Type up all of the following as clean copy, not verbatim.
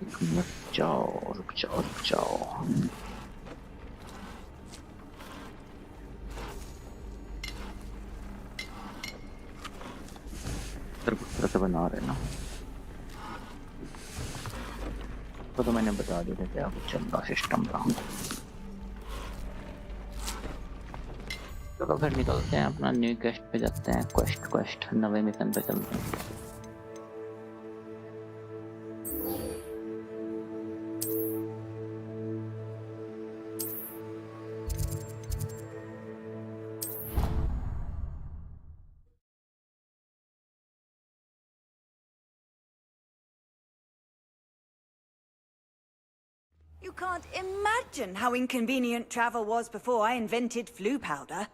रुक जाओ रुक जाओ रुक जाओ। तो बना रहे ना, तो मैंने बता दिया था क्या कुछ चल रहा सिस्टम का। चलो फिर निकलते हैं, अपना न्यू क्वेस्ट पे जाते हैं। क्वेस्ट नवे मिशन पे चलते हैं। You can't imagine how inconvenient travel was before I invented flu powder.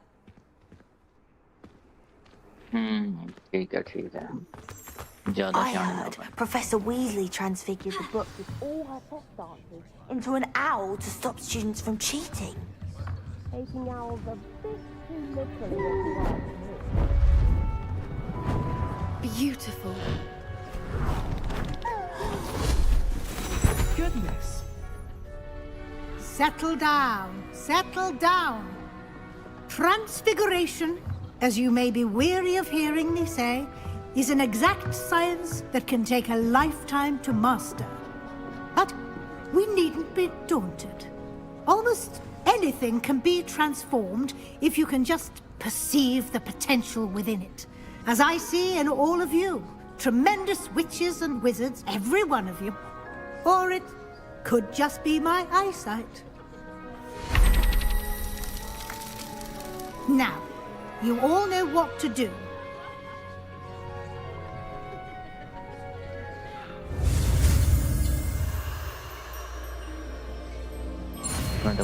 ठीक है। I heard Professor Weasley transfigured the book with all her test answers into an owl to stop students from cheating. Taking owls a bit too literally. Beautiful. Goodness. Settle down. Settle down. Transfiguration, as you may be weary of hearing me say, is an exact science that can take a lifetime to master. But we needn't be daunted. Almost anything can be transformed if you can just perceive the potential within it. As I see in all of you, tremendous witches and wizards, every one of you. Or it could just be my eyesight. Now, you all know what to do.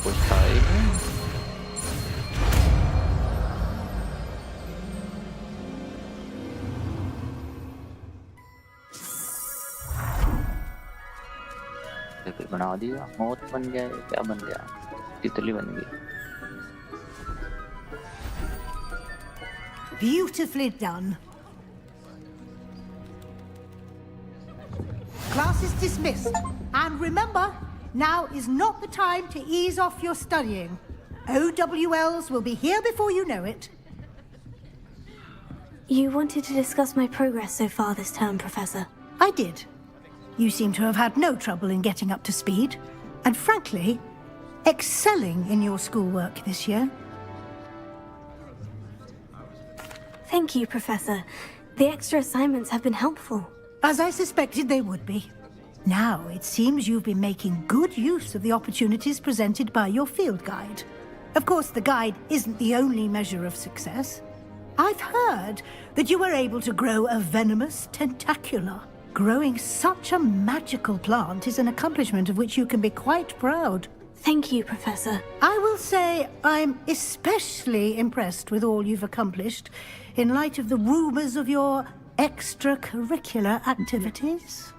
कुछ था ही नहीं। बना दिया, मौत बन गया, क्या बन गया, तितली बन गई। Beautifully done. Class is dismissed. And remember, now is not the time to ease off your studying. OWLs will be here before you know it. You wanted to discuss my progress so far this term, Professor. I did. You seem to have had no trouble in getting up to speed. And frankly, excelling in your schoolwork this year. Thank you, Professor. The extra assignments have been helpful. As I suspected they would be. Now, it seems you've been making good use of the opportunities presented by your field guide. Of course, the guide isn't the only measure of success. I've heard that you were able to grow a venomous tentacula. Growing such a magical plant is an accomplishment of which you can be quite proud. Thank you, Professor. I will say I'm especially impressed with all you've accomplished in light of the rumors of your extracurricular activities.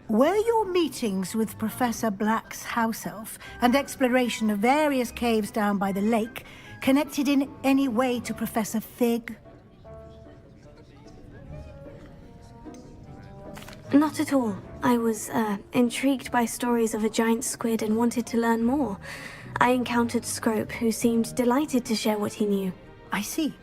Were your meetings with Professor Black's house elf and exploration of various caves down by the lake connected in any way to Professor Fig? Not at all. I was, intrigued by stories of a giant squid and wanted to learn more. I encountered Scrope, who seemed delighted to share what he knew. I see.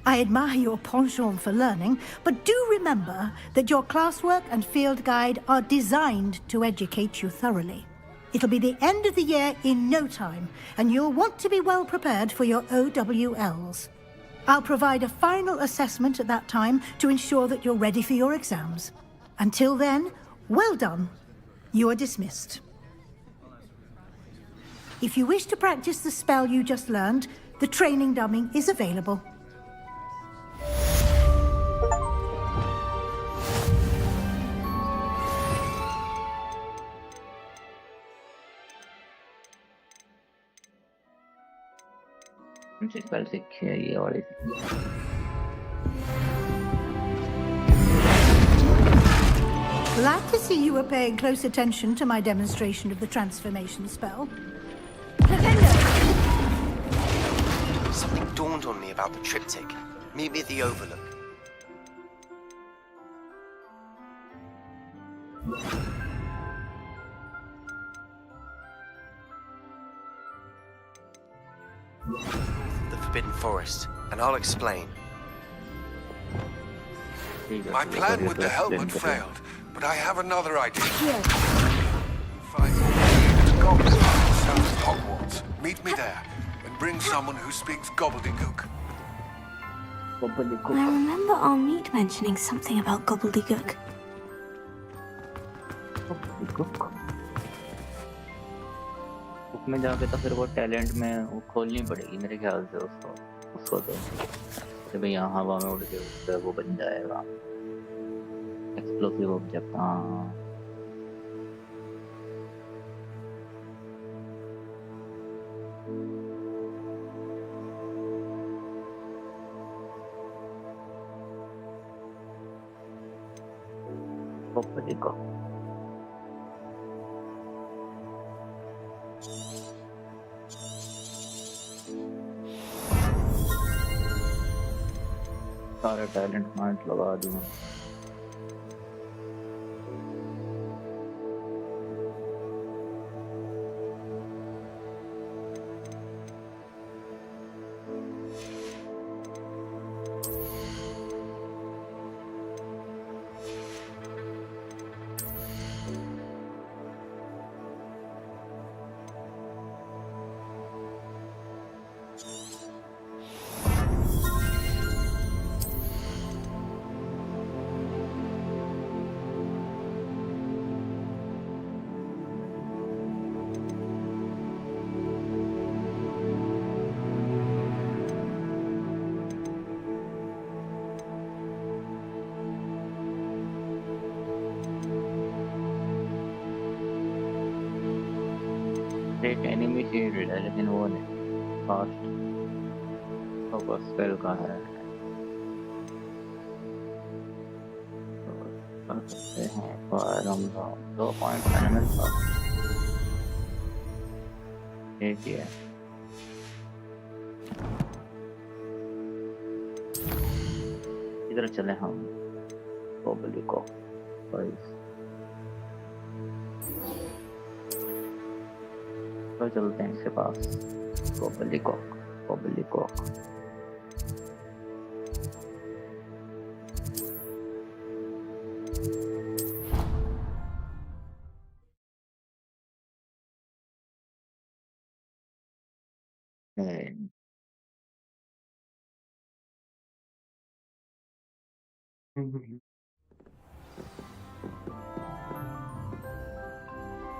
I admire your penchant for learning, but do remember that your classwork and field guide are designed to educate you thoroughly. It'll be the end of the year in no time, and you'll want to be well prepared for your OWLs. I'll provide a final assessment at that time to ensure that you're ready for your exams. Until then, well done. You are dismissed. If you wish to practice the spell you just learned, the training dummy is available. Spell सीखी है ये वाली। Glad to see you were paying close attention to my demonstration of the transformation spell. Something dawned on me about the triptych. Meet me at the Overlook. The Forbidden Forest, and I'll explain. My plan with the helmet failed, but I have another idea. Here. Find a goblin south of Hogwarts. Meet me there, and bring someone who speaks gobbledygook. I remember our meet mentioning something about gobbledygook. Book में जाके तो फिर वो talent में वो खोलनी पड़ेगी मेरे ख्याल से उसको तो कि भाई यहाँ हवा में उड़ के उससे वो बन जाएगा एक्सप्लोसिव ऑब्जेक्ट। हाँ देखो सारे टैलेंट पॉइंट लगा दूंगा। एनिमी शील्ड है लेकिन वो नहीं फास्ट फोकस स्पेल का है कर सकते हैं फायर हम 2 पॉइंट एनिमल का एक ही है। इधर चले हम गोबली को तो चलते हैं इसके पास गोबली को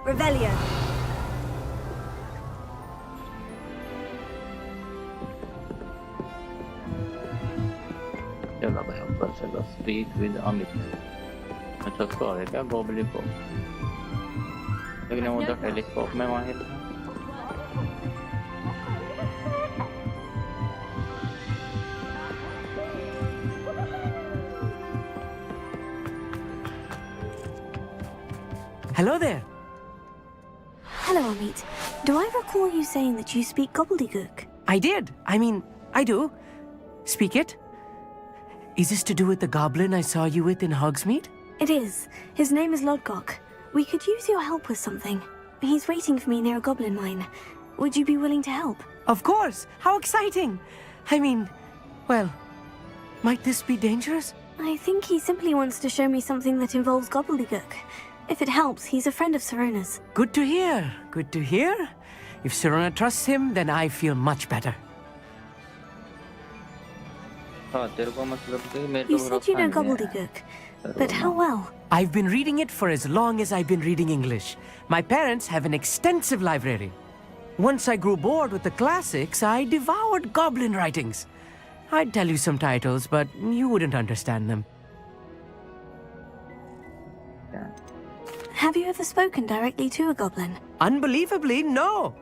Revelio. चलो भाई ऊपर चलो स्पीक विद अमित। अच्छा उसको आ गया क्या गोबली को लेकिन वो तो टेलीस्कोप में माहिर था। Hello there. Hello, Amit. Do I recall you saying that you speak gobbledygook? I did. I do. Speak it. Is this to do with the goblin I saw you with in Hogsmeade? It is. His name is Lodgok. We could use your help with something. He's waiting for me near a goblin mine. Would you be willing to help? Of course. How exciting. Well, might this be dangerous? I think he simply wants to show me something that involves gobbledygook. If it helps, he's a friend of Serona's. Good to hear. Good to hear. If Serona trusts him, then I feel much better. You said you know gobbledygook, but how well? I've been reading it for as long as I've been reading English. My parents have an extensive library. Once I grew bored with the classics, I devoured goblin writings. I'd tell you some titles, but you wouldn't understand them. Have you ever spoken directly to a goblin? Unbelievably, no.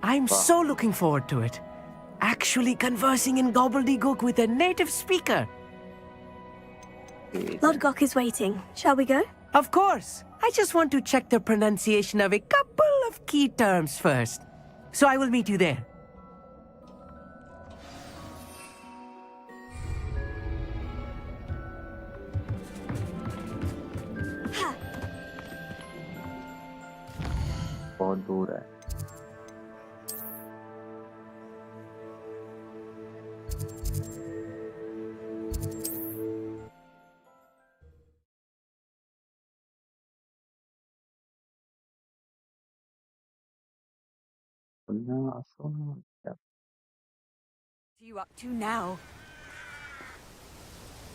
I'm so looking forward to it. Actually conversing in gobbledygook with a native speaker. Lodgok is waiting. Shall we go? Of course. I just want to check the pronunciation of a couple of key terms first. So I will meet you there. बहुत दूर है सुनना सुनना you up to now?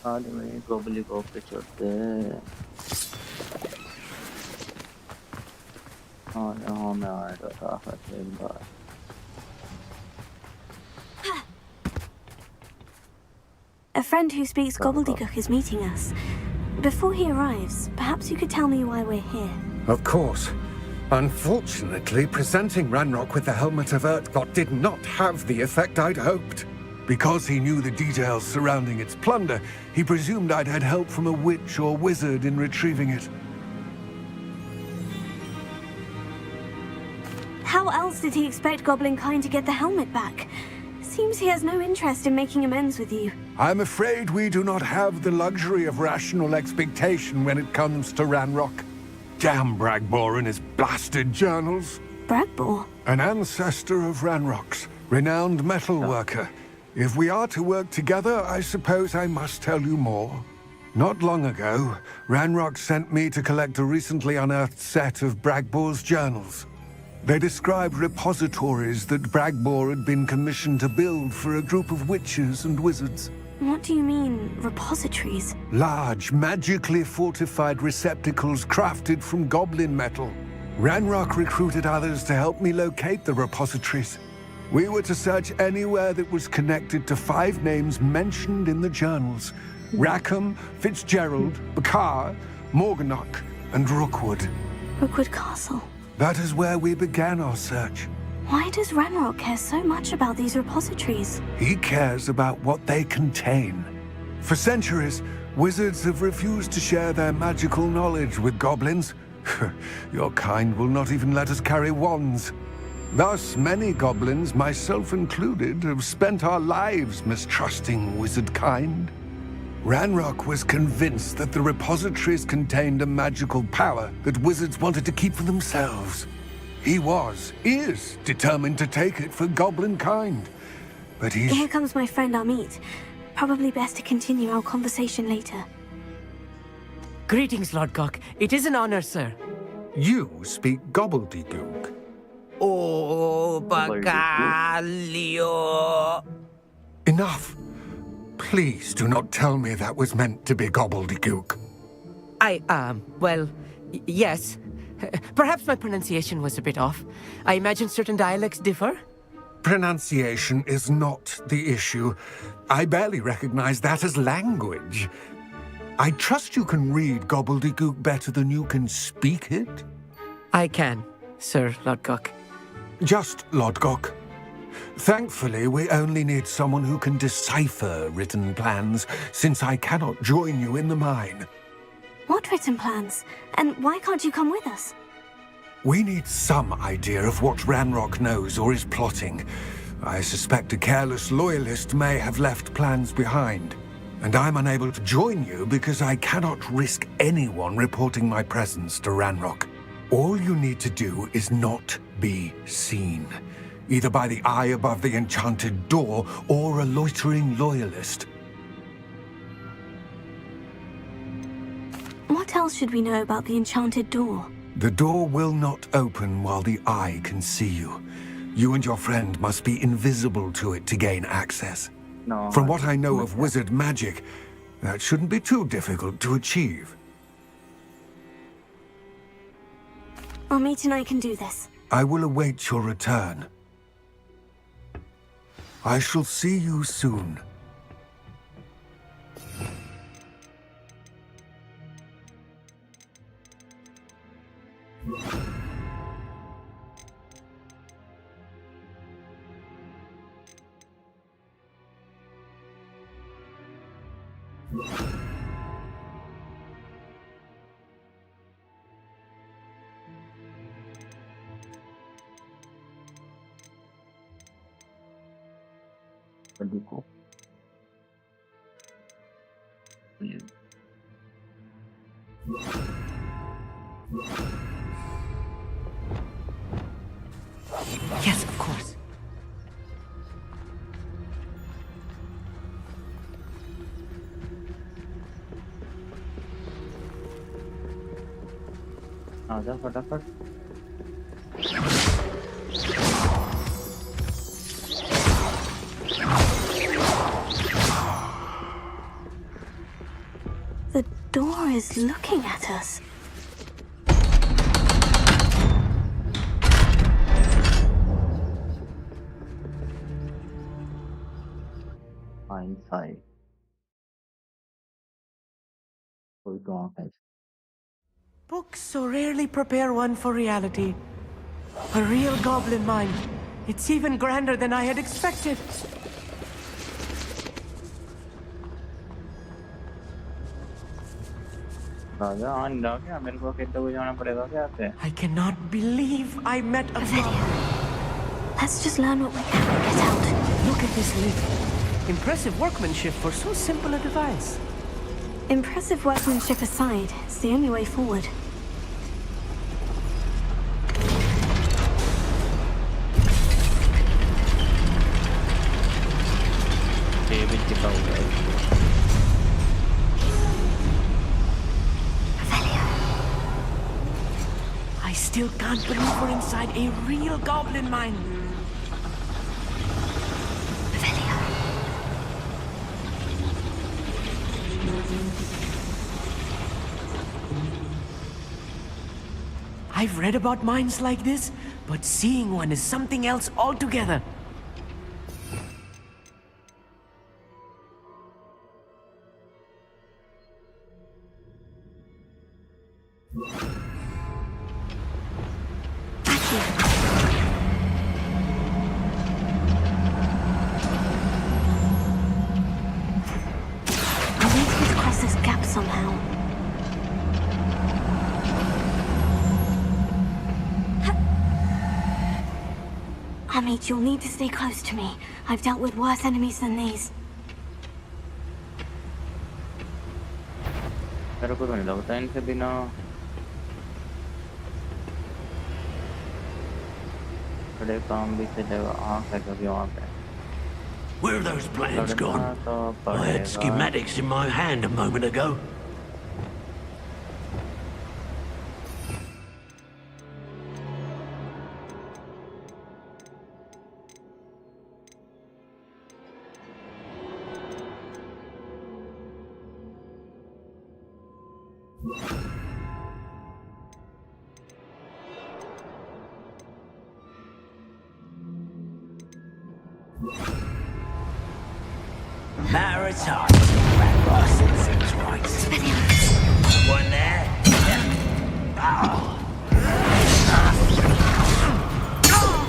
आदमी गोबली को पे चढ़ते और यहाँ में आएगा राहत एक बार A friend who speaks gobbledygook is meeting us. Before he arrives, perhaps you could tell me why we're here. Of course. Unfortunately, presenting Ranrock with the Helmet of Urtkot did not have the effect I'd hoped. Because he knew the details surrounding its plunder, he presumed I'd had help from a witch or wizard in retrieving it. How else did he expect Goblinkind to get the helmet back? Seems he has no interest in making amends with you. I'm afraid we do not have the luxury of rational expectation when it comes to Ranrock. Damn Bragbor and his blasted journals. Bragbor? An ancestor of Ranrock's, renowned metal worker. If we are to work together, I suppose I must tell you more. Not long ago, Ranrock sent me to collect a recently unearthed set of Bragbor's journals. They described repositories that Bragbor had been commissioned to build for a group of witches and wizards. What do you mean, repositories? Large, magically fortified receptacles crafted from goblin metal. Ranrock recruited others to help me locate the repositories. We were to search anywhere that was connected to 5 names mentioned in the journals. Rackham, Fitzgerald, Bakar, Morganach, and Rookwood. Rookwood Castle. That is where we began our search. Why does Ranrock care so much about these repositories? He cares about what they contain. For centuries, wizards have refused to share their magical knowledge with goblins. Your kind will not even let us carry wands. Thus, many goblins, myself included, have spent our lives mistrusting wizard kind. Ranrock was convinced that the repositories contained a magical power that wizards wanted to keep for themselves. He is determined to take it for goblin kind. But Here comes my friend Amit. Probably best to continue our conversation later. Greetings, Lord Cock. It is an honor, sir. You speak gobbledygook. Oh, Bacalio. Enough. Please do not tell me that was meant to be gobbledygook. Well, yes. Perhaps my pronunciation was a bit off. I imagine certain dialects differ. Pronunciation is not the issue. I barely recognize that as language. I trust you can read gobbledygook better than you can speak it? I can, Sir Lodgok. Just Lodgok. Thankfully, we only need someone who can decipher written plans, since I cannot join you in the mine. What written plans? And why can't you come with us? We need some idea of what Ranrock knows or is plotting. I suspect a careless loyalist may have left plans behind. And I'm unable to join you because I cannot risk anyone reporting my presence to Ranrock. All you need to do is not be seen, either by the eye above the enchanted door or a loitering loyalist. What else should we know about the enchanted door? The door will not open while the eye can see you. You and your friend must be invisible to it to gain access. No, From what I know of wizard magic, that shouldn't be too difficult to achieve. Amit and I can do this. I will await your return. I shall see you soon. देखो Yes, of course. आजा फटाफट is looking at us. Hindsight. कोई तो आंख है। Books so rarely prepare one for reality. A real goblin mind. It's even grander than I had expected. राजा आन जा क्या मेरे को कहते हुए जाना पड़ेगा क्या पे? I cannot believe I met a goblin. Let's just learn what we can and get out. Look at this leaf. Impressive workmanship for so simple a device. Impressive workmanship aside, it's the only way forward. David कितना हुआ है? I still can't believe we're inside a real goblin mine. I've read about mines like this, but seeing one is something else altogether. I need to get across this gap somehow. Amit, you'll need to stay close to me. I've dealt with worse enemies than these. मेरे को तो नहीं लगता इनसे बिना बड़े काम भी चलेगा। आँख है क्योंकि वहाँ पे Where have those plans gone? I had schematics in my hand a moment ago. Matter of time. Rat bastard seems right. One there. Oh.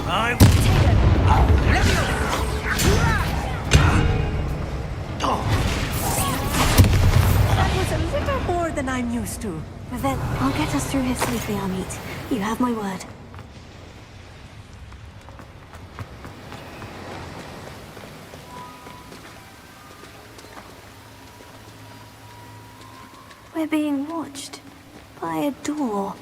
I'm... That was a little more than I'm used to. Then I'll get us through here safely, Amit. You have my word. We're being watched by a door.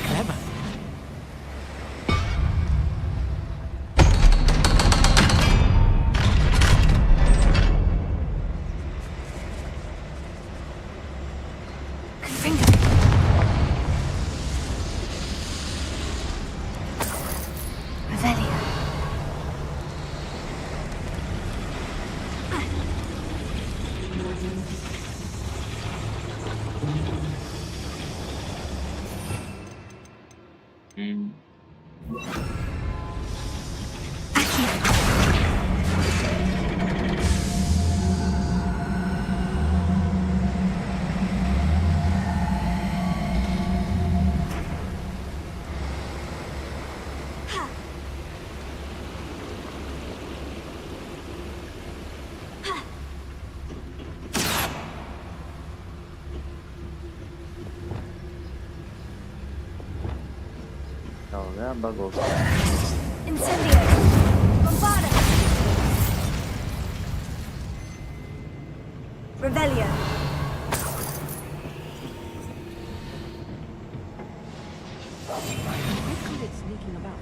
Clever. हो गया bug हो गया Incendio! Bombarda! Revelio! Sneaking about.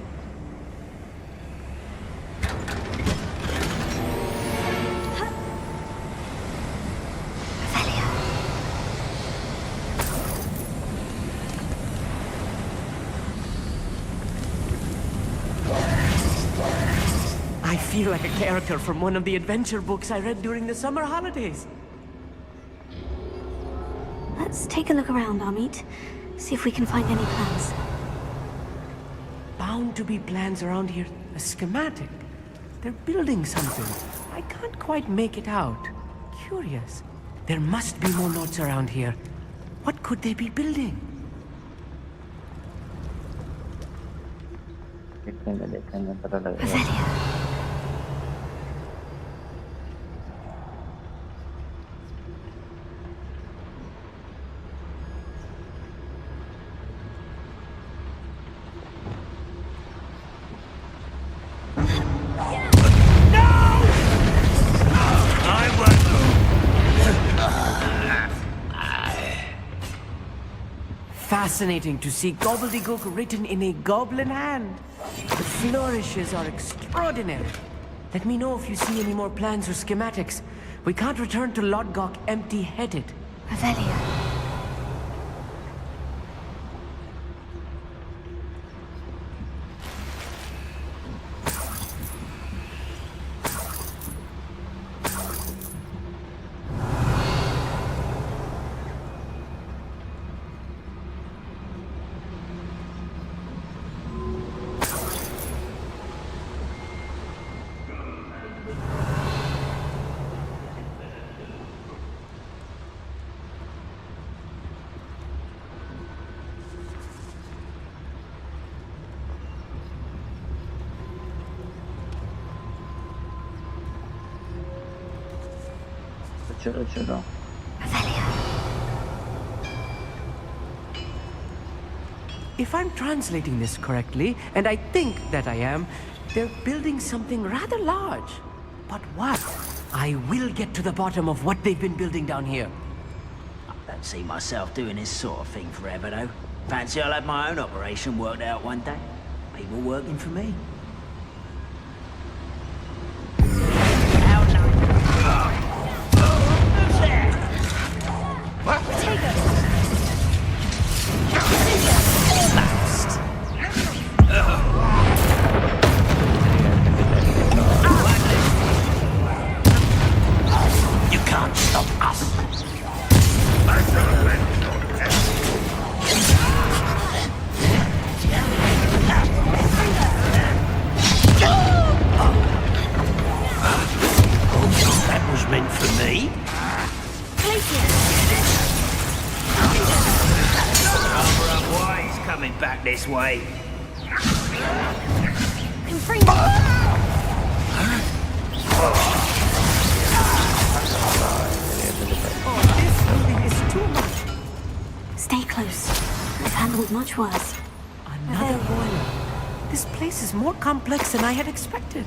feel like a character from one of the adventure books I read during the summer holidays. Let's take a look around, Amit. See if we can find any plans. Bound to be plans around here. A schematic. They're building something. I can't quite make it out. Curious. There must be more notes around here. What could they be building? देखेंगे पता लगेगा। Avelia. Fascinating to see gobbledygook written in a goblin hand. The flourishes are extraordinary. Let me know if you see any more plans or schematics. We can't return to Lodgok empty-headed. Avelia. चलो चलो। If I'm translating this correctly, and I think that I am, they're building something rather large. But what? I will get to the bottom of what they've been building down here. I don't see myself doing this sort of thing forever, though. Fancy I'll have my own operation worked out one day. People working for me. Back this way. This building is too much. Stay close. I've handled much worse. Another boiler. This place is more complex than I had expected.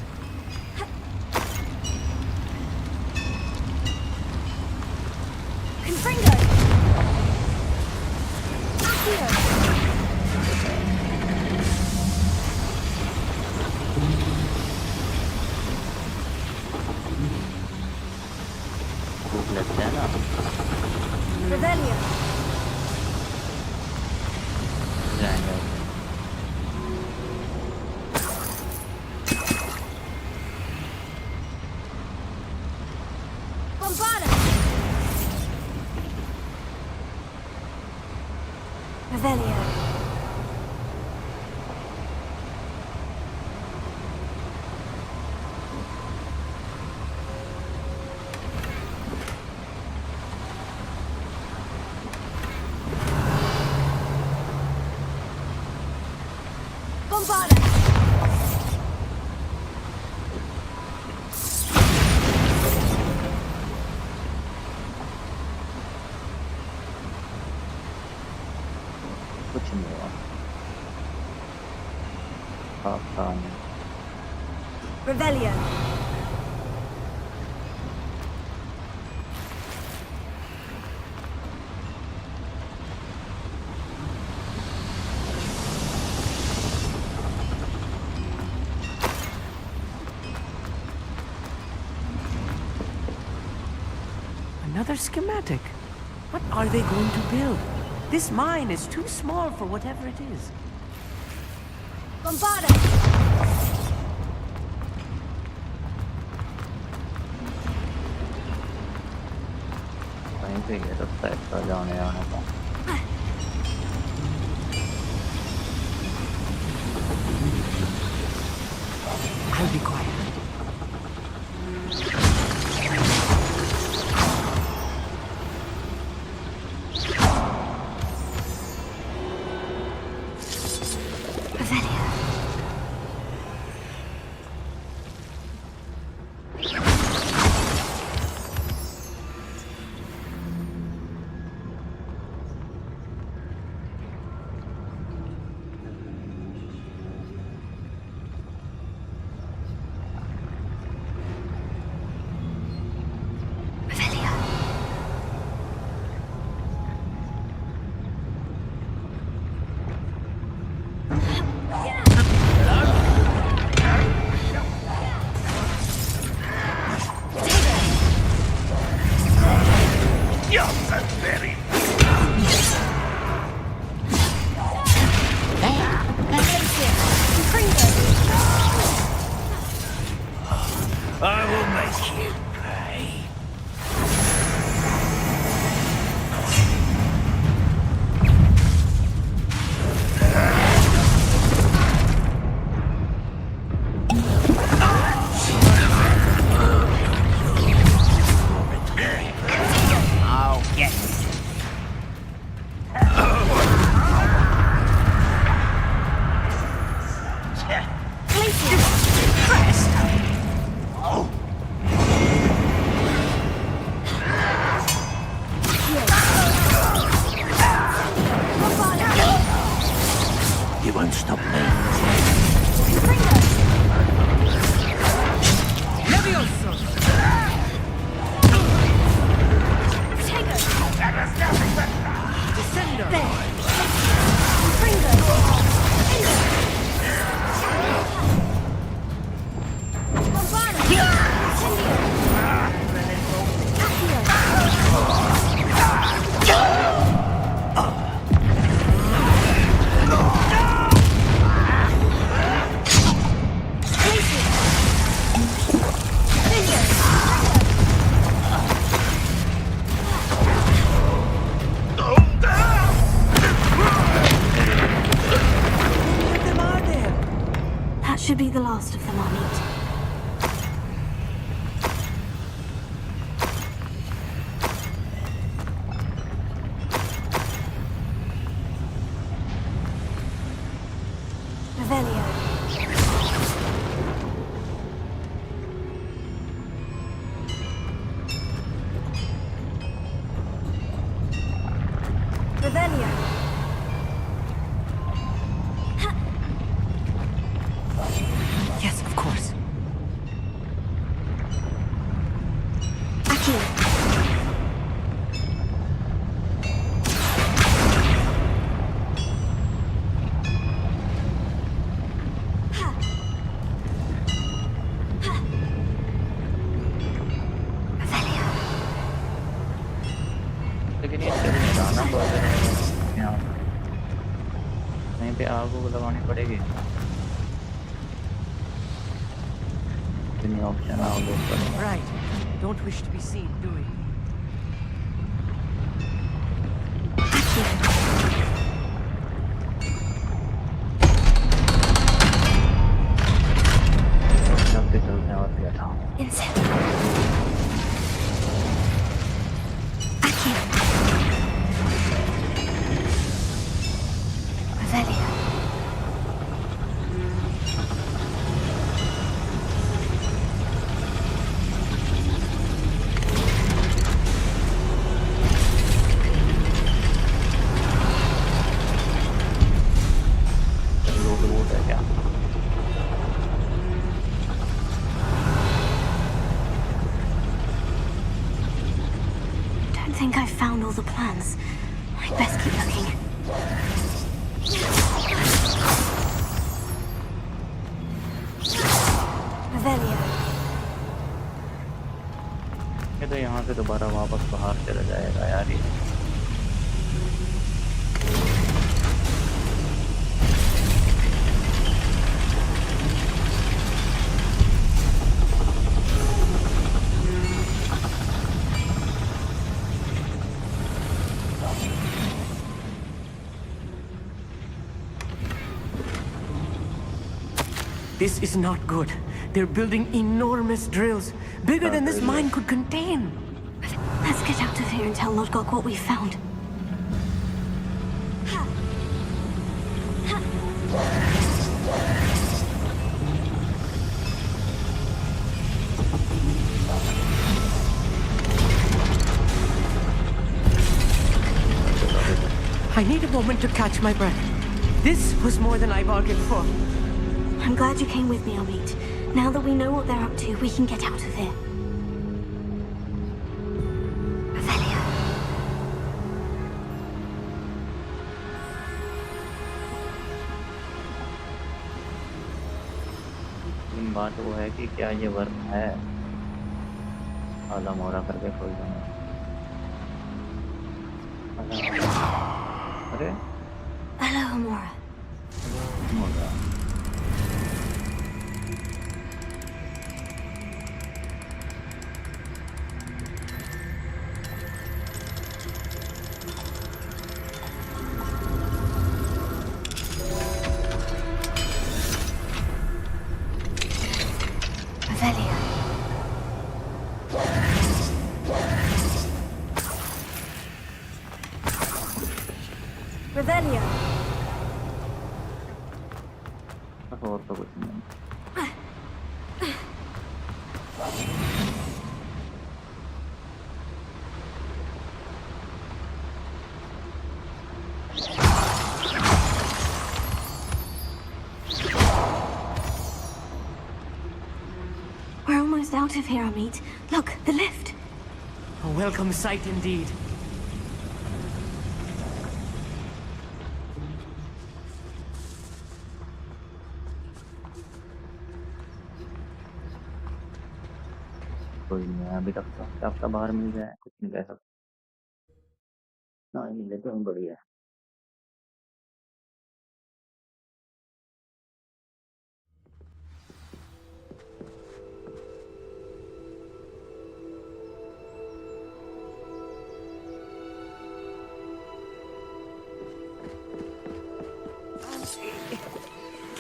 Revelio. Another schematic. What are they going to build? This mine is too small for whatever it is. Bombarda! पे ही है रास्ता इसका जाने आने का। I'll be quiet. I will make you pay. I'll get You won't stop me. That should be the last of them I'll meet. Revelio. Revelio. Yes, of course. Aki. लेकिन ये जाना पड़ेगा यहाँ, कहीं पे आग लगानी पड़ेगी। Option Right. Don't wish to be seen, do we? चलते चलते और गया था। Revelio. रोड है क्या? Don't think I've found all the plans. I'd best keep looking. Revelio. ये तो यहाँ से दोबारा वापस बाहर चला जाएगा यार ये। This is not good. They're building enormous drills, bigger than this mine could contain. Let's get out of here and tell Lodgok what we found. I need a moment to catch my breath. This was more than I bargained for. I'm glad you came with me, Amit. Now that we know what they're up to, we can get out of here. Revelio. बात वो है कि क्या ये work है आला मोरा करके खोल दूंगा अरे Hello, Amora. मोरा Revelio. Revelio. और तो कुछ नहीं We're almost out of here, Amit. Look, the lift. A welcome sight indeed. कोई नहीं है अभी तक तो हफ्ता बाहर मिल जाए कुछ नहीं कह सकता ना ये लेते हैं बढ़िया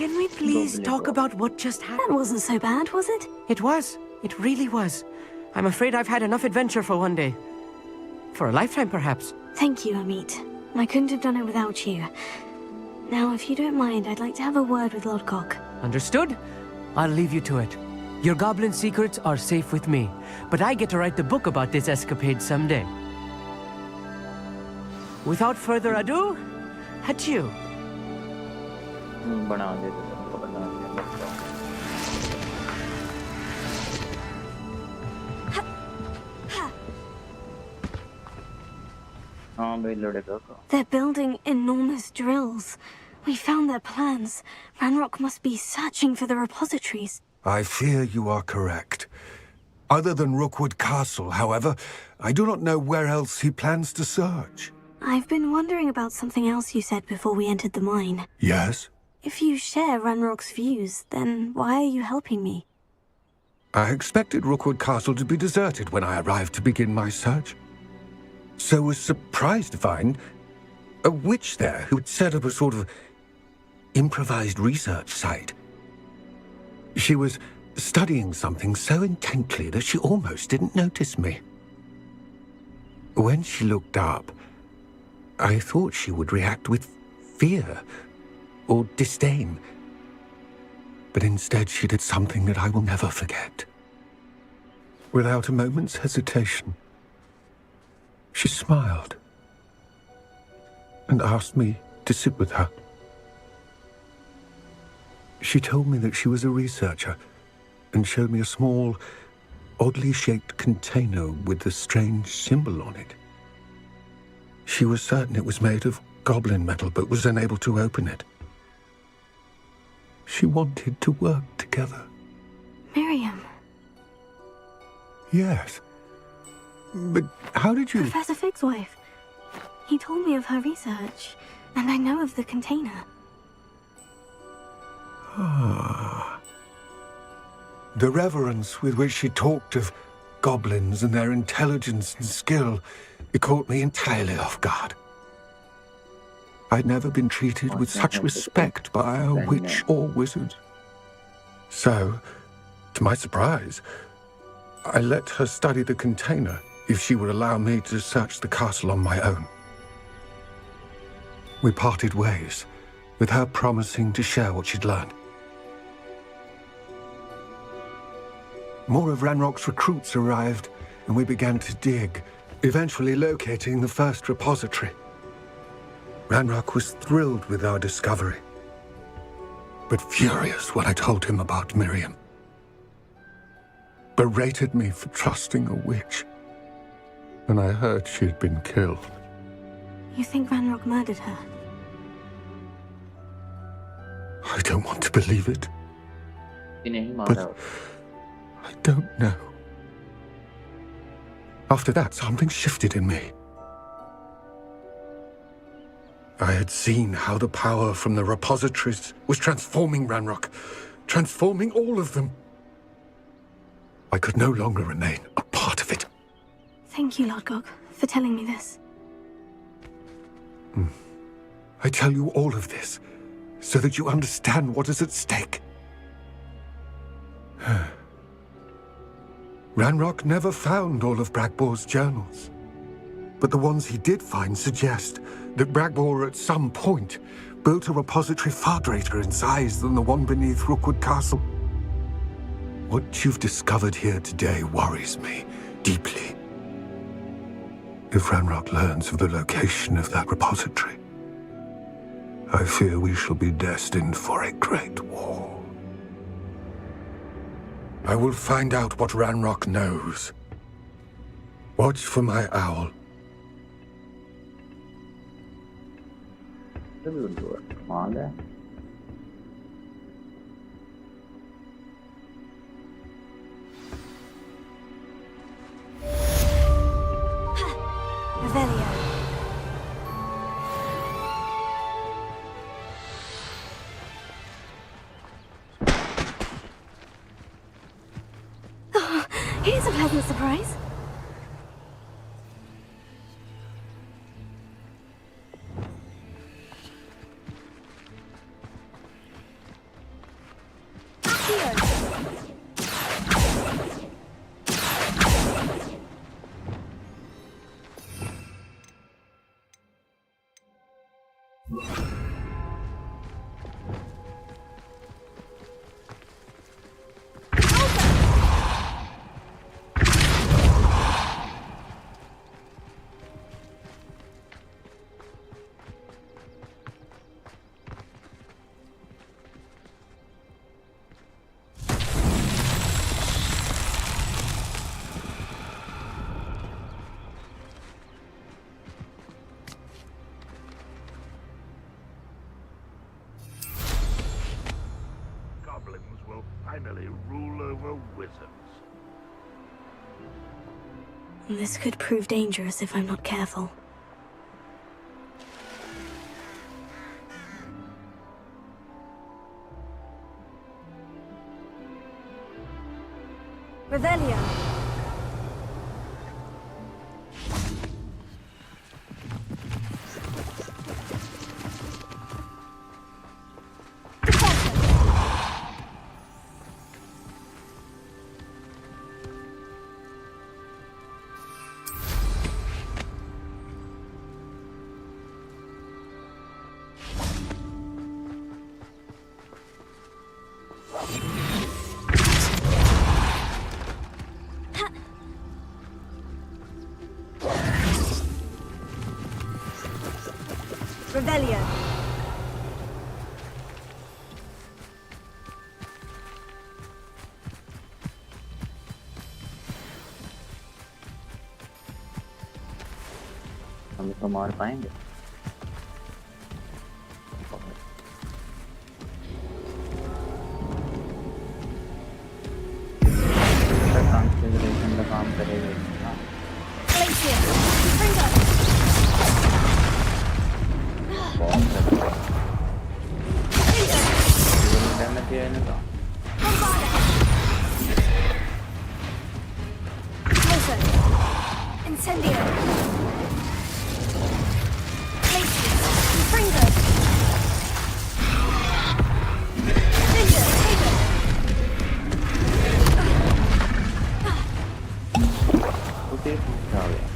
Can we please talk about what just happened? That wasn't so bad, was it? It was. It really was. I'm afraid I've had enough adventure for one day. For a lifetime, perhaps. Thank you, Amit. I couldn't have done it without you. Now, if you don't mind, I'd like to have a word with Lodgok. Understood? I'll leave you to it. Your goblin secrets are safe with me, but I get to write the book about this escapade someday. Without further ado, adieu. बना देते सबको बना दिया हाँ भाई लड़ेगा को They're building enormous drills. We found their plans. Ranrock must be searching for the repositories. I fear you are correct. Other than Rookwood Castle, however, I do not know where else he plans to search. I've been wondering about something else you said before we entered the mine. Yes? If you share Ranrock's views, then why are you helping me? I expected Rookwood Castle to be deserted when I arrived to begin my search. So was surprised to find a witch there who had set up a sort of improvised research site. She was studying something so intently that she almost didn't notice me. When she looked up, I thought she would react with fear or disdain. But instead she did something that I will never forget. Without a moment's hesitation, she smiled and asked me to sit with her. She told me that she was a researcher and showed me a small, oddly shaped container with a strange symbol on it. She was certain it was made of goblin metal, but was unable to open it. She wanted to work together. Miriam. Yes. But how did you... Professor Fig's wife. He told me of her research, and I know of the container. Ah. The reverence with which she talked of goblins and their intelligence and skill, it caught me entirely off guard. I'd never been treated with such respect by a witch or wizard. So, to my surprise, I let her study the container if she would allow me to search the castle on my own. We parted ways, with her promising to share what she'd learned. More of Ranrock's recruits arrived, and we began to dig, eventually locating the first repository. Ranrock was thrilled with our discovery, but furious when I told him about Miriam. Berated me for trusting a witch, and I heard she had been killed. You think Ranrock murdered her? I don't want to believe it, but I don't know. After that, something shifted in me. I had seen how the power from the repositories was transforming Ranrock, transforming all of them. I could no longer remain a part of it. Thank you, Lord Gog, for telling me this. I tell you all of this so that you understand what is at stake. Ranrock never found all of Bragbor's journals, but the ones he did find suggest that Bragbor at some point built a repository far greater in size than the one beneath Rookwood Castle. What you've discovered here today worries me deeply. If Ranrock learns of the location of that repository, I fear we shall be destined for a great war. I will find out what Ranrock knows. Watch for my owl. Revelio. Oh, here's a pleasant surprise. Finally rule over wizards. This could prove dangerous if I'm not careful. Revelio. Revelio. हम इसको मार पाएंगे? Transfiguration का काम करेगा ना? Incendio. पेट नीचे आ गया।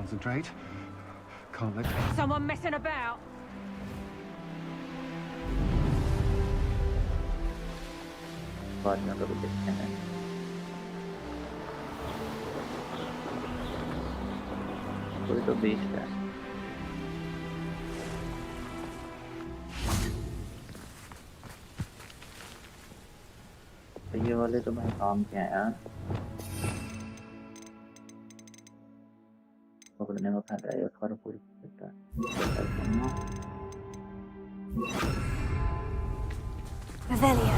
Concentrate. Can't let... Someone messing about? बाद में कभी देखते हैं। कोई तो बेस्ट है। ये वाले तो भाई काम के हैं यार। पकड़ने में फायदा है, खर पूरी करता है। Revelio.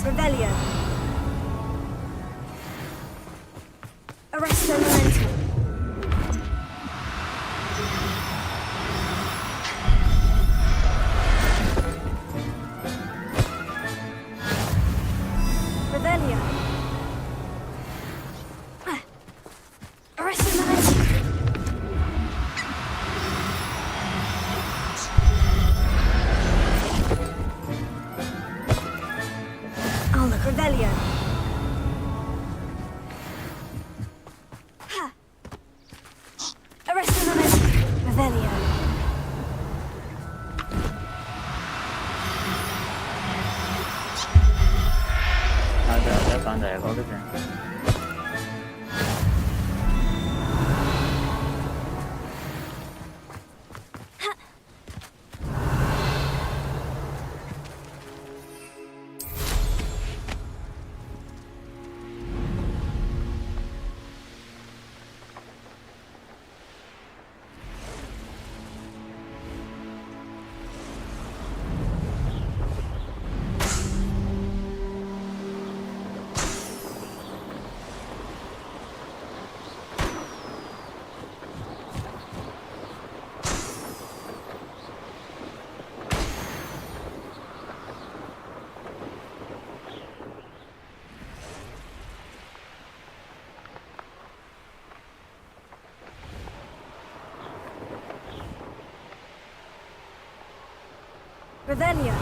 Revelio. Arresto momentum. Revelio. Arrested on it. Revelio. आजा कहाँ जाएगा उधर से Revelio.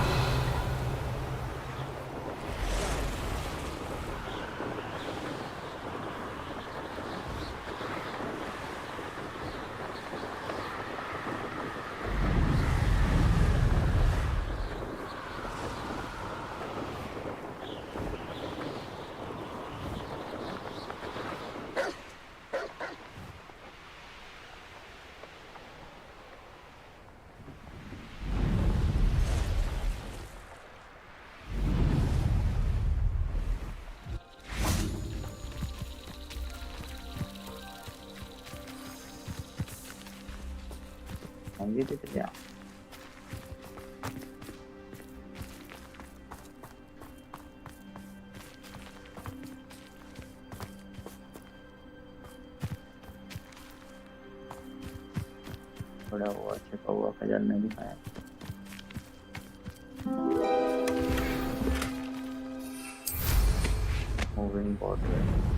ये तो चल गया थोड़ा हुआ छिपा हुआ खजाना दिखाया मूविंग बॉर्डर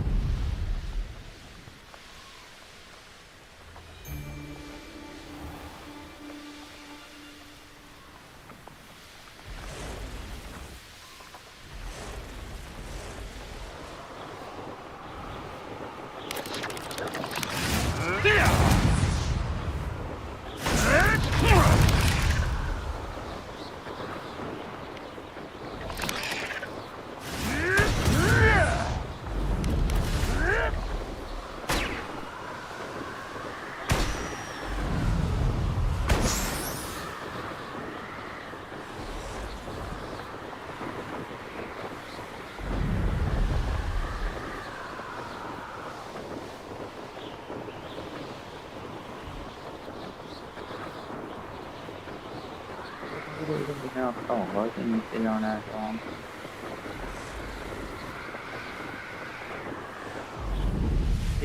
मैं आपका होगा कि नीचे जाना है तो हम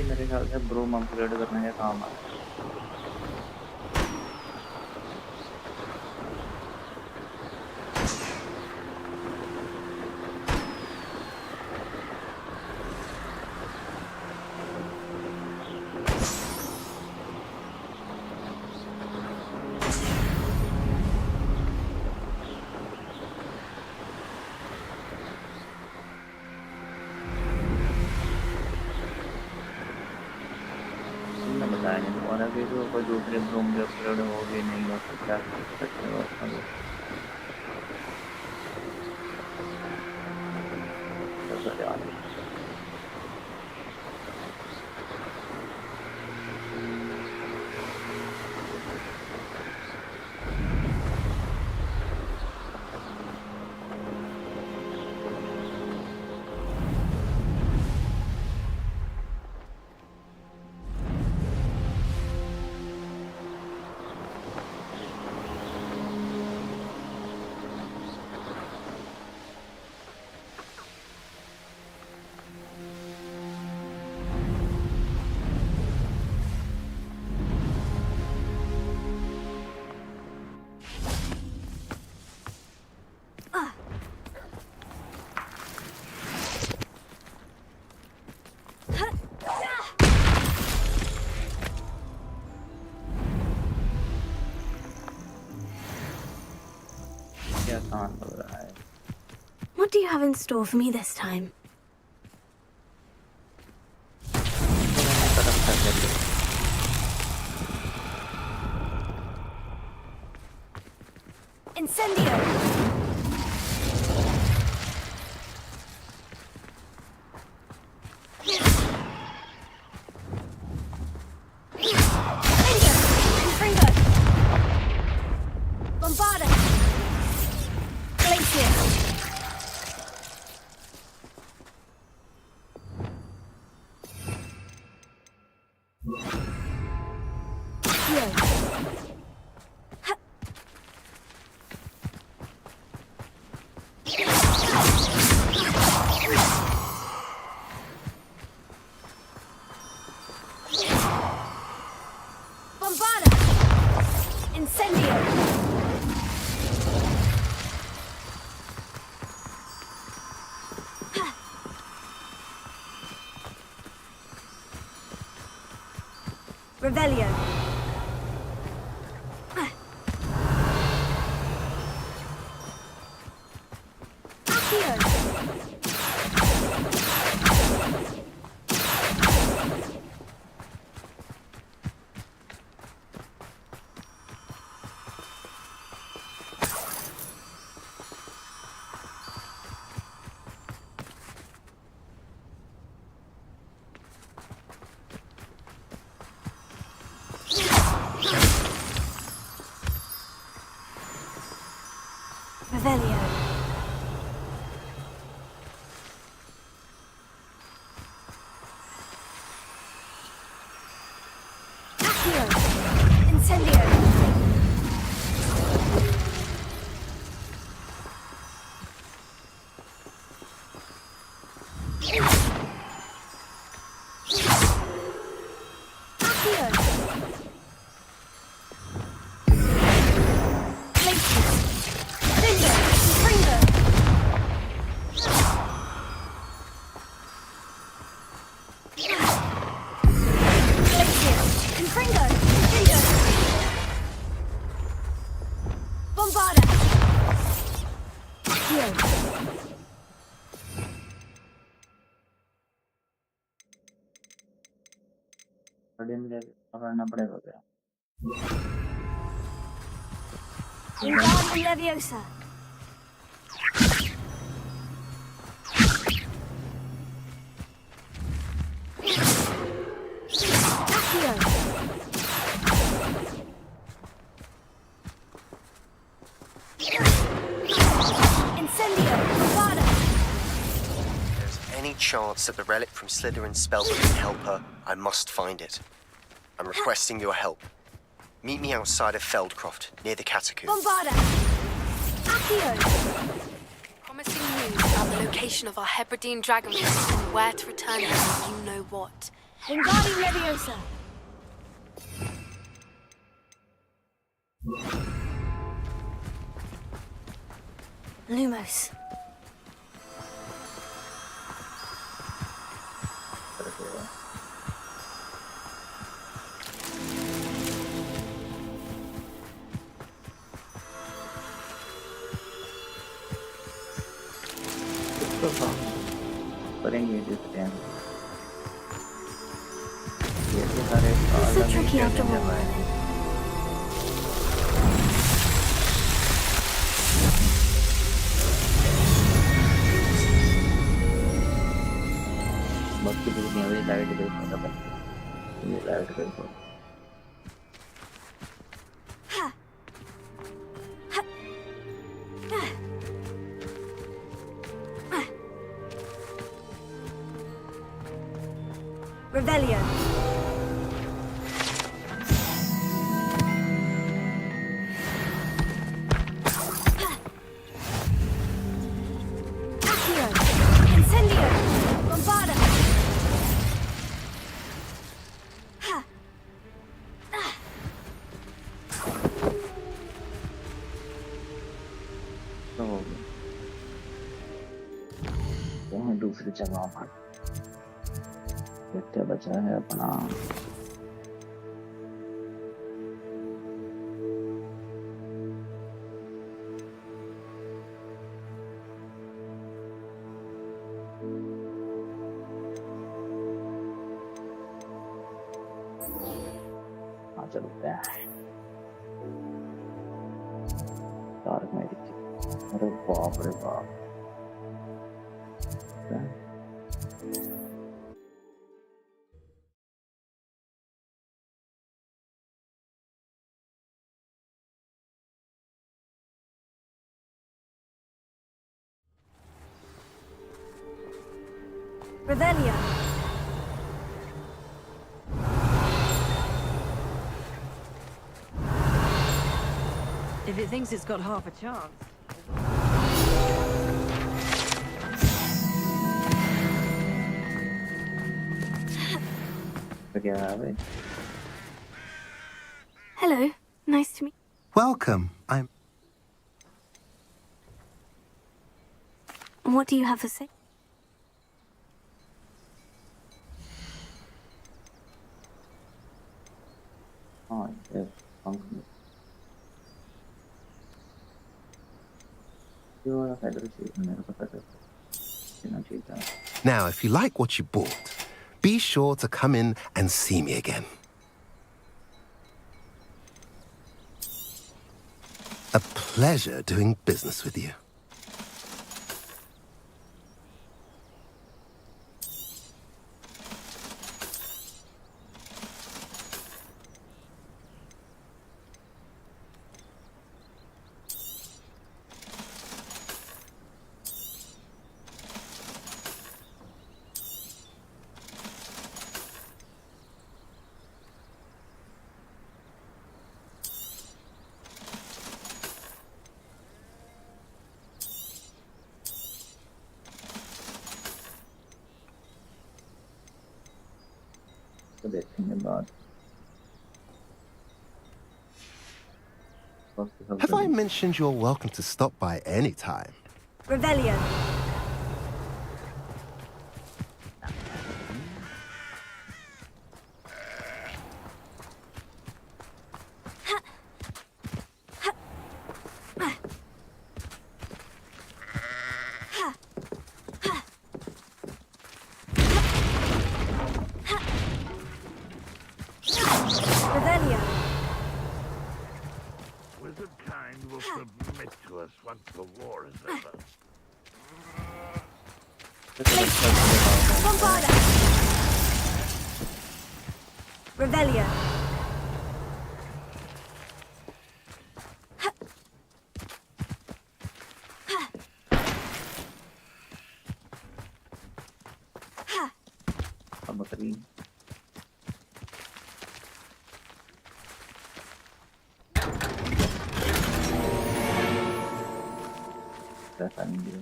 मेरे ख्याल से ब्रूम अपग्रेड करने का काम है और अभी तो कोई दूसरे ब्रूम जो अपग्रेड हो गई नहीं हो सकता do you have in store for me this time? Incendio! Revelio. Accio. Revelio. Accio. Incendio. करना पड़ेगा क्या? Wingardium Leviosa. Accio. Incendio. Bravada. If there's any chance that the relic from Slytherin's spellbook can help her, I must find it. I'm requesting your help. Meet me outside of Feldcroft, near the catacombs. Bombarda. Accio. Promising news about the location of our Hebridean dragon and where to return him if you know what. Wingardium Leviosa. Lumos. करेंगे जिस time ये सारे It's so tricky after all. बाकी दुनिया में light देखो ना ये लाइट देखो Revelio. Accio. Incendio. Bombarda. तो वहाँ दूसरी जगह पर क्या बचा है अपना चलते हैं डार्क मैजिक। अरे बाप रे बाप। Revelio. If it thinks it's got half a chance. Hello, nice to meet Welcome. you. What do you have to say? हाँ ये पंख में ये वाला फेदर चाहिए मेरे को फेदर देना चाहिए था। Now, if you like what you bought, be sure to come in and see me again. A pleasure doing business with you. तो देखेंगे बाद। Have I mentioned you're welcome to stop by any time? Revelio. Revelio. Wizard kind will submit to us once the war is over. Bombarda. Revelio. अब बकरी पैसा नहीं दिया।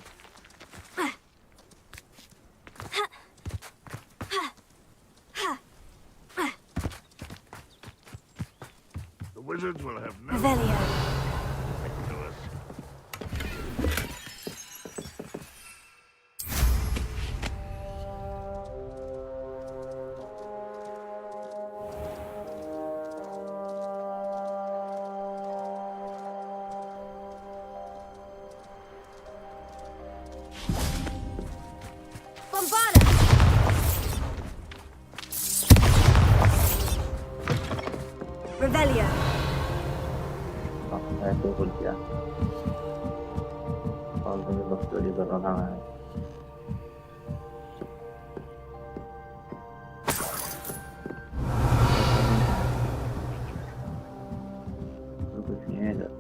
The wizards will have no Revelio. to us. Bombarda. Revelio. ऐसे बोल किया और तो मैं बस चोरी कर रहा था मैं। कुछ नहीं है इधर।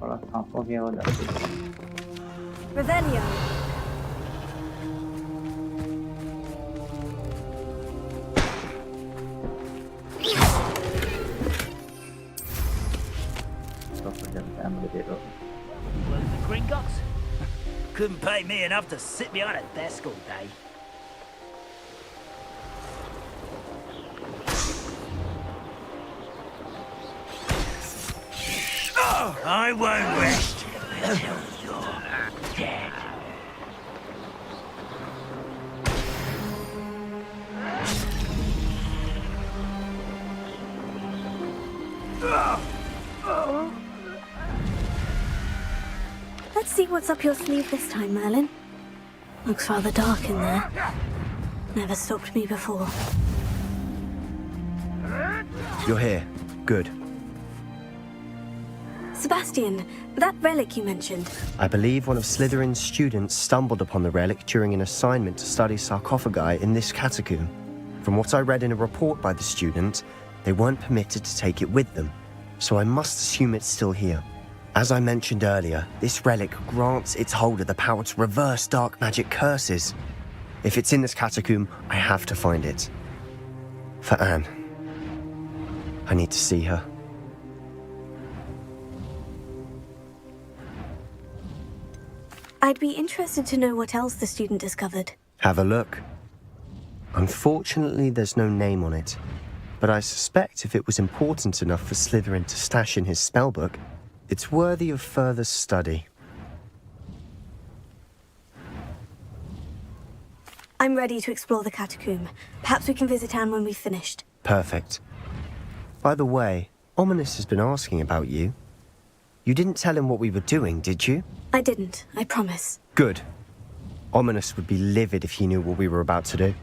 थोड़ा सांप हो गया उधर। Revelio. Well, the Gringotts? Couldn't pay me enough to sit behind a desk all day. I won't rest until you're dead. See what's up your sleeve this time, Merlin? Looks rather dark in there. Never stopped me before. You're here. Good. Sebastian, that relic you mentioned. I believe one of Slytherin's students stumbled upon the relic during an assignment to study sarcophagi in this catacomb. From what I read in a report by the student, they weren't permitted to take it with them, so I must assume it's still here. As I mentioned earlier, this relic grants its holder the power to reverse dark magic curses. If it's in this catacomb, I have to find it. For Anne. I need to see her. I'd be interested to know what else the student discovered. Have a look. Unfortunately, there's no name on it, but I suspect if it was important enough for Slytherin to stash in his spellbook, it's worthy of further study. I'm ready to explore the catacomb. Perhaps we can visit Anne when we've finished. Perfect. By the way, Ominous has been asking about you. You didn't tell him what we were doing, did you? I didn't, I promise. Good. Ominous would be livid if he knew what we were about to do.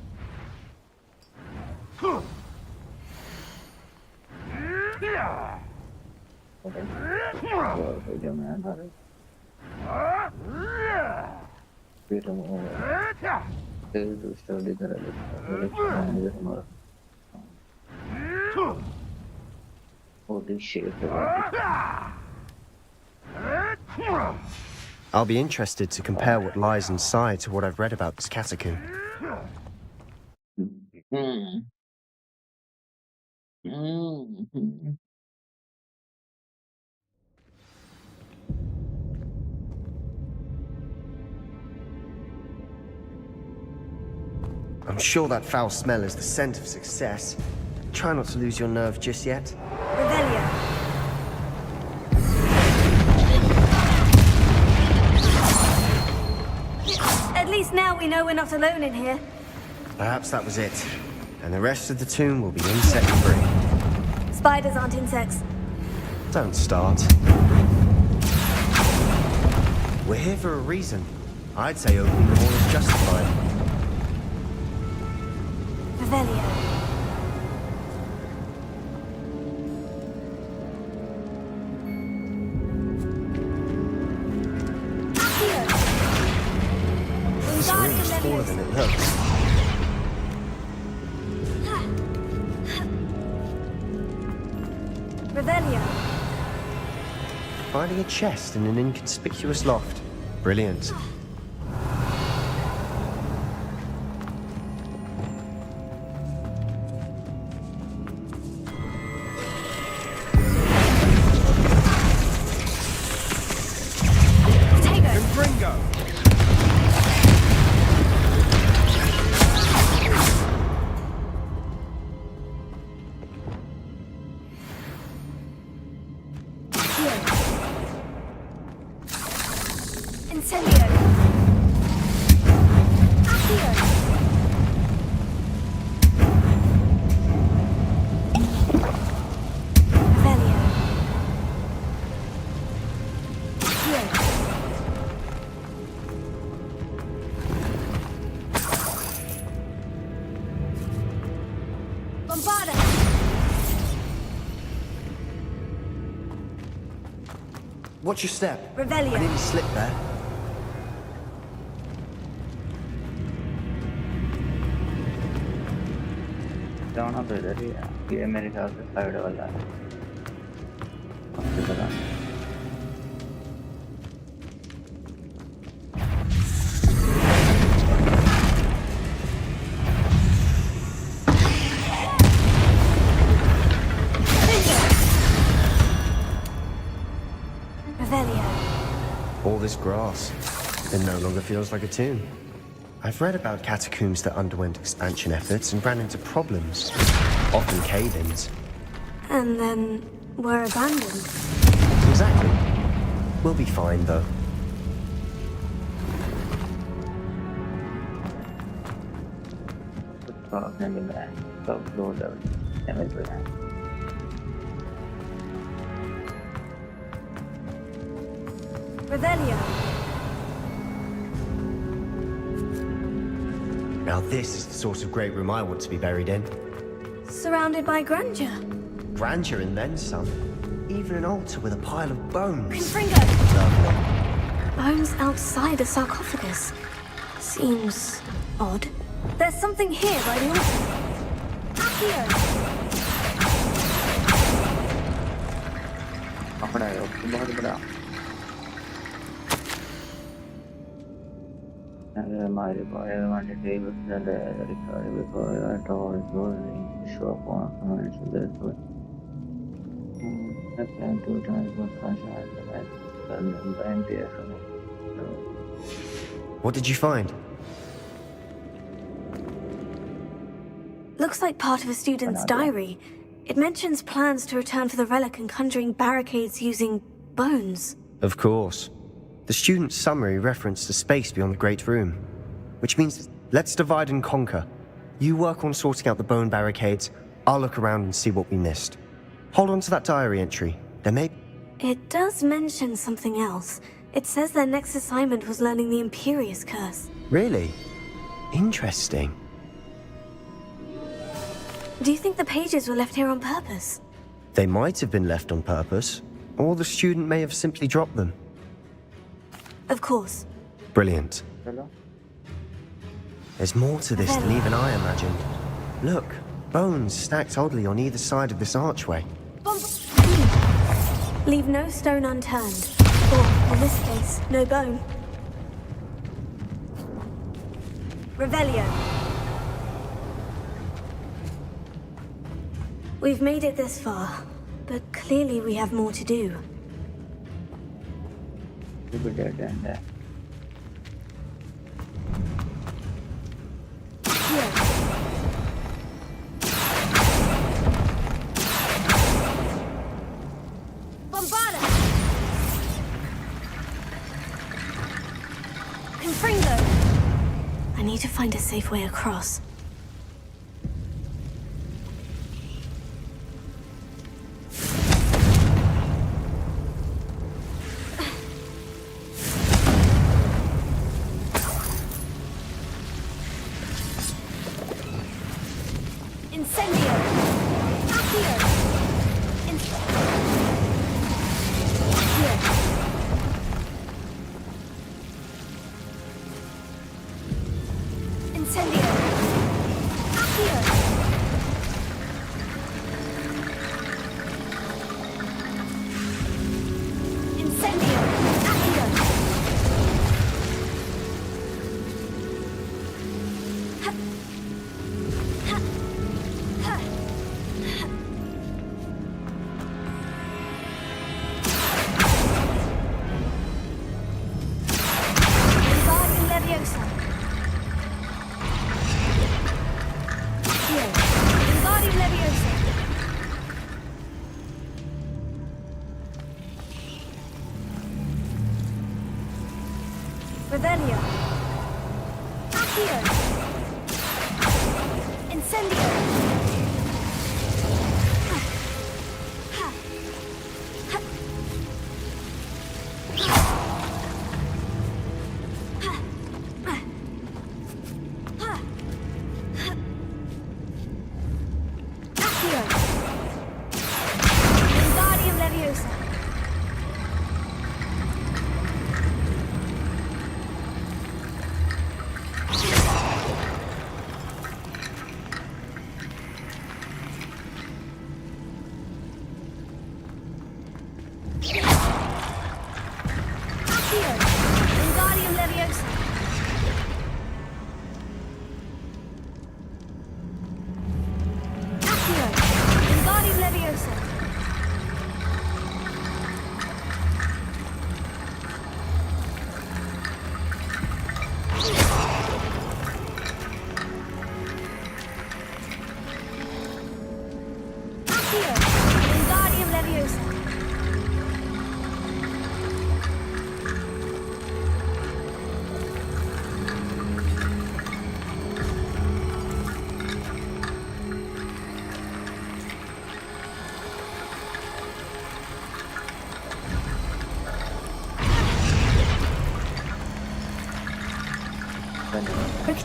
Holy shit. I'll be interested to compare what lies inside to what I've read about this catacomb. I'm sure that foul smell is the scent of success. Try not to lose your nerve just yet. Revelio. At least now we know we're not alone in here. Perhaps that was it. And the rest of the tomb will be insect-free. Spiders aren't insects. Don't start. We're here for a reason. I'd say opening them all is justified. Revelio. This room is smaller than it looks. Revelio. Finding a chest in an inconspicuous loft. Brilliant. Watch your step. Revelio. I nearly slipped there. जाना तो इधर ही है ये मेरे ख्याल से side वाला है पता नहीं All this grass, it no longer feels like a tomb. I've read about catacombs that underwent expansion efforts and ran into problems, often cave-ins. And then were abandoned. Exactly. We'll be fine, though. Revelio. Now this is the sort of great room I want to be buried in. Surrounded by grandeur. Grandeur and then some. Even an altar with a pile of bones. Confringo! Lovely. Bones outside a sarcophagus. Seems odd. There's something here by the altar. Accio! पकड़ा है उसको बहुत बड़ा हमारे पास हमारे table चल रहा है record because tall going show up on comments that way I plan to try to What did you find? Looks like part of a student's diary. It mentions plans to return for the relic and conjuring barricades using bones. Of course. The student's summary referenced a space beyond the Great Room, which means let's divide and conquer. You work on sorting out the bone barricades, I'll look around and see what we missed. Hold on to that diary entry. There may... It does mention something else. It says their next assignment was learning the Imperious Curse. Really? Interesting. Do you think the pages were left here on purpose? They might have been left on purpose, or the student may have simply dropped them. Of course. Brilliant. There's more to this than even I imagined. Look, bones stacked oddly on either side of this archway. Leave no stone unturned. Or, in this case, no bone. Revelio. We've made it this far, but clearly we have more to do. I need to find a safe way across. Incendio! Accio! Incendio! Accio! Incendio! Accio! Wingardium Leviosa! Wingardium Leviosa! Revelio! Accio! Incendio! Accio! Wingardium Leviosa!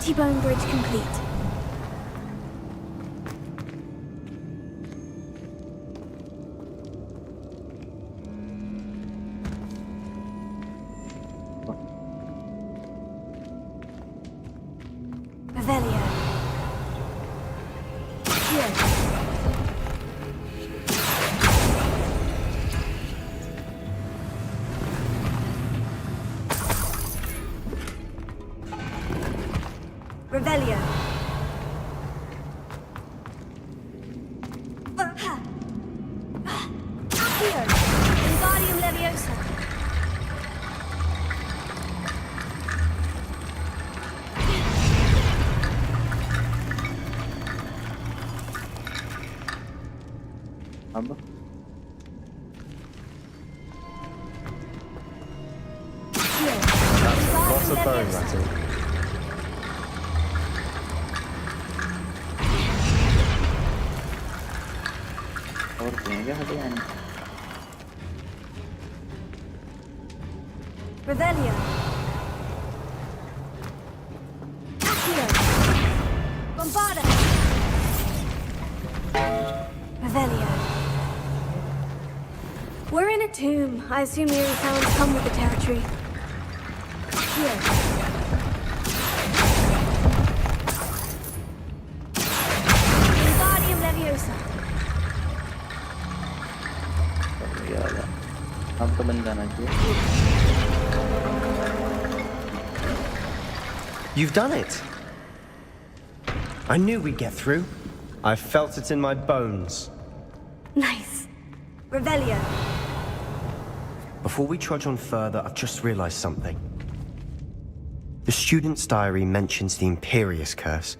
T-bone bridge complete. Revelio. Here. Revelio. Accio. Wingardium Leviosa. अब Lots of bone rattle. और क्या हटे यानी Revelio. Accio. Bombarda. Revelio. We're in a tomb. I assume the eerie sounds come with the territory. Here. Wingardium Leviosa. अब तो बन जाना चाहिए You've done it. I knew we'd get through. I felt it in my bones. Nice. Revelio. Before we trudge on further, I've just realized something. The student's diary mentions the Imperious Curse.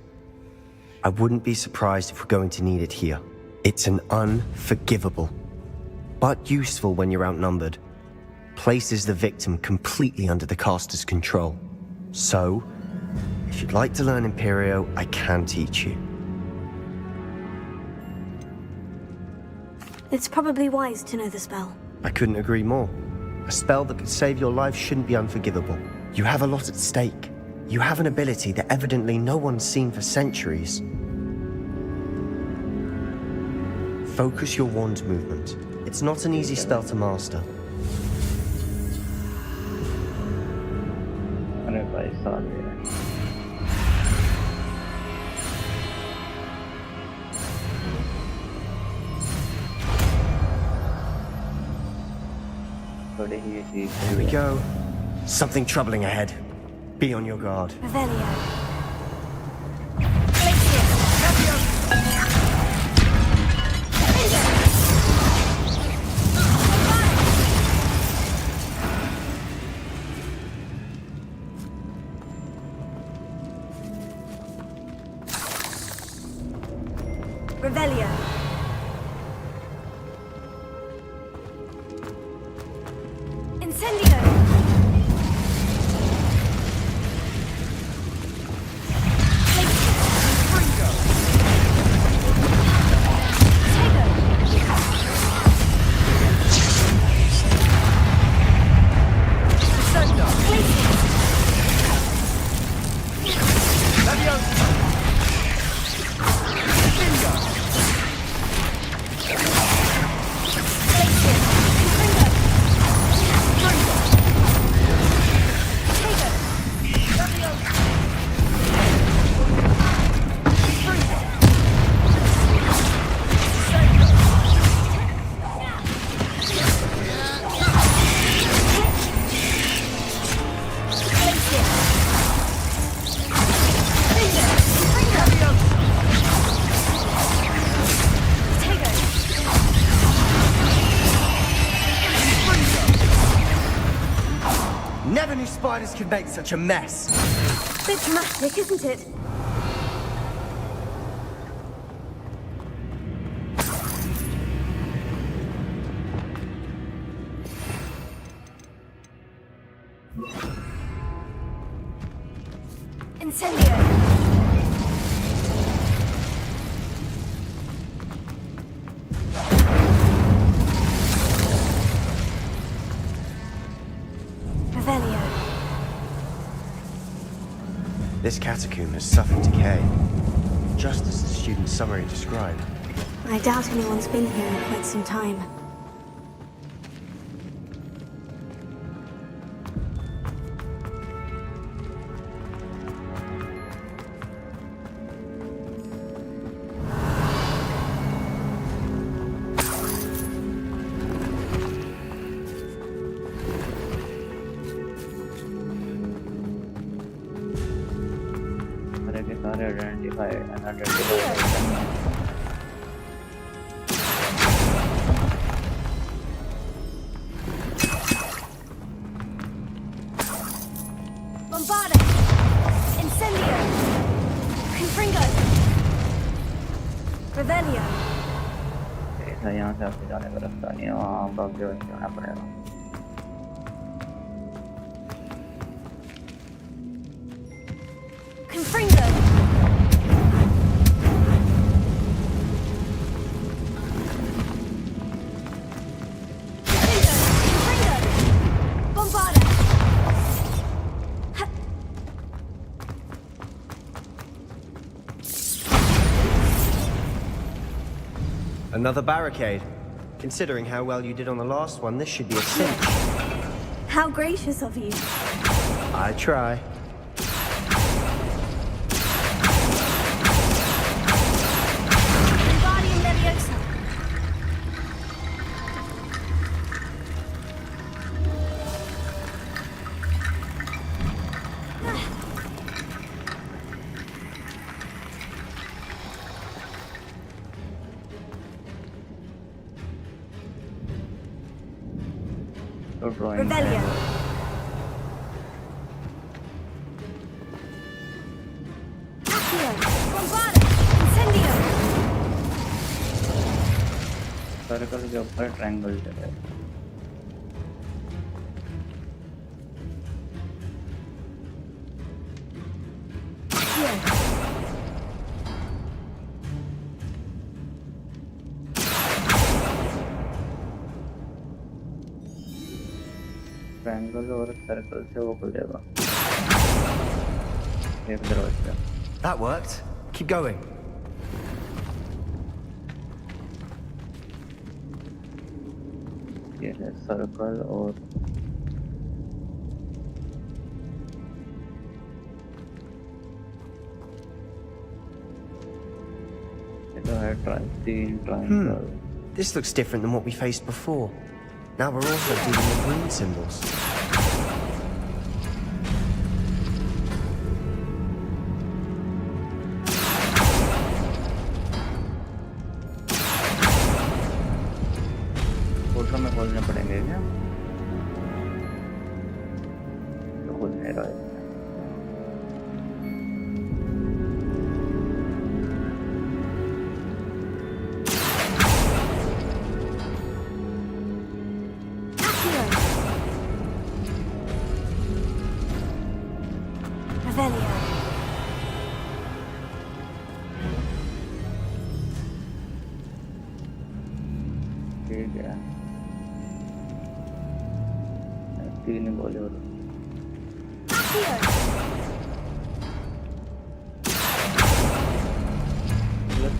I wouldn't be surprised if we're going to need it here. It's an unforgivable, but useful when you're outnumbered. Places the victim completely under the caster's control. So, if you'd like to learn Imperio, I can teach you. It's probably wise to know the spell. I couldn't agree more. A spell that could save your life shouldn't be unforgivable. You have a lot at stake. You have an ability that evidently no one's seen for centuries. Focus your wand's movement. It's not an easy spell to master. अरे भाई साल है Here we go. Something troubling ahead. Be on your guard. Revelio. Revelio. Incendio. Never knew spiders could make such a mess. Bit dramatic, isn't it? Incendio. This catacomb has suffered decay, just as the student's summary described. I doubt anyone's been here in quite some time. Identified and unidentified. Bombarda! Incendio! Confringo! Revelio! ऐसा यहाँ से आपके जाने का रास्ता नहीं है, वहाँ भाग के वहीं जाना पड़ेगा. Confringo! Another barricade. Considering how well you did on the last one, this should be a cinch. How gracious of you. I try. Wingardium Leviosa. Revelio. Accio. Bombarda. Incendio. Circle के ऊपर ट्रायंगल चले. Triangle और circle से वो खुलेगा. एक दरवाजा. That worked. Keep going. ये है सर्कल और ये तो है triangle. This looks different than what we faced before. Now we're also dealing with rune symbols. Photo में खोलने पड़ेंगे क्या? तो खोल नहीं रहा है. ठीक है. तीन बोले और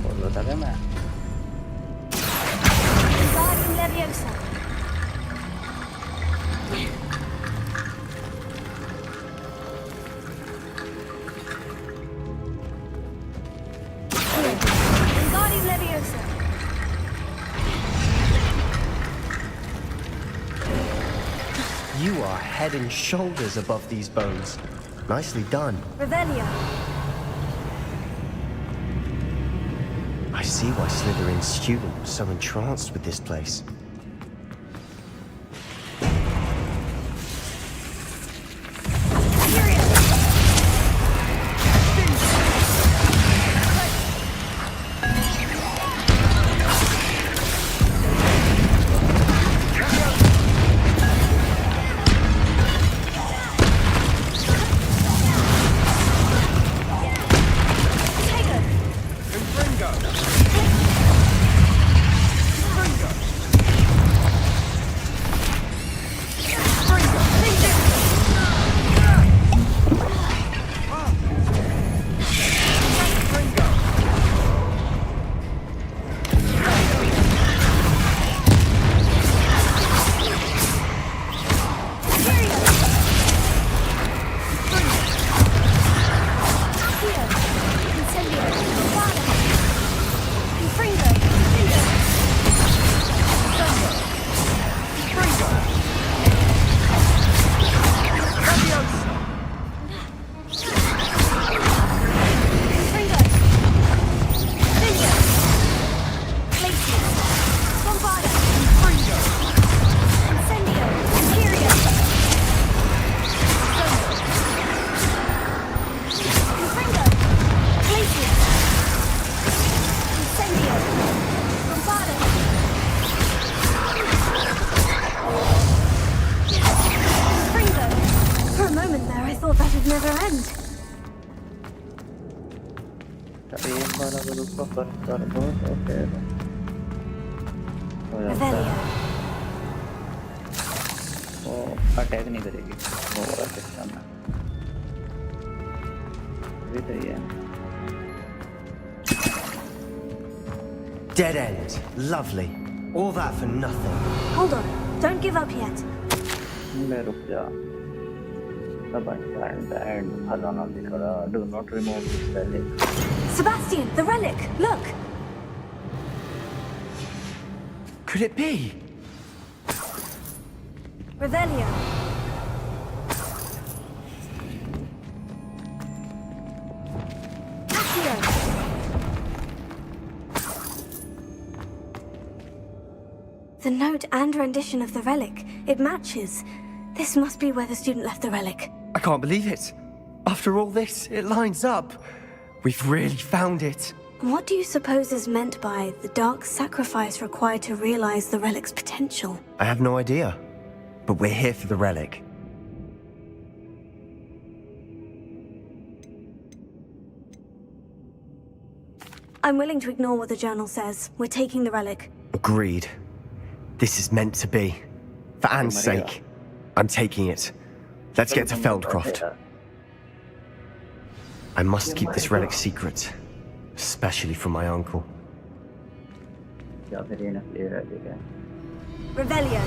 बोल रहा था क्या मैं? Wingardium Leviosa. Wingardium Leviosa. You are head and shoulders above these bones. Nicely done. Revelio. I see why Slytherin's student was so entranced with this place. अच्छा एक बार अगर उसको कट कर दो तो फिर हो जाता है। Revelio. वो अटैक नहीं करेगी वो वाला सिस्टम है। अभी तो ये Dead end. Lovely. All that for nothing. Hold on. Don't give up yet. ले रुक जा। तब and खजाना दिख रहा। Do not remove this relic. Sebastian, the relic! Look! Could it be? Revelio. Accio. The note and rendition of the relic. It matches. This must be where the student left the relic. I can't believe it. After all this, it lines up. We've really found it. What do you suppose is meant by the dark sacrifice required to realize the relic's potential? I have no idea. But we're here for the relic. I'm willing to ignore what the journal says. We're taking the relic. Agreed. This is meant to be. For Anne's sake. I'm taking it. Let's get to Feldcroft. I must keep this relic secret. Especially from my uncle. Revelio.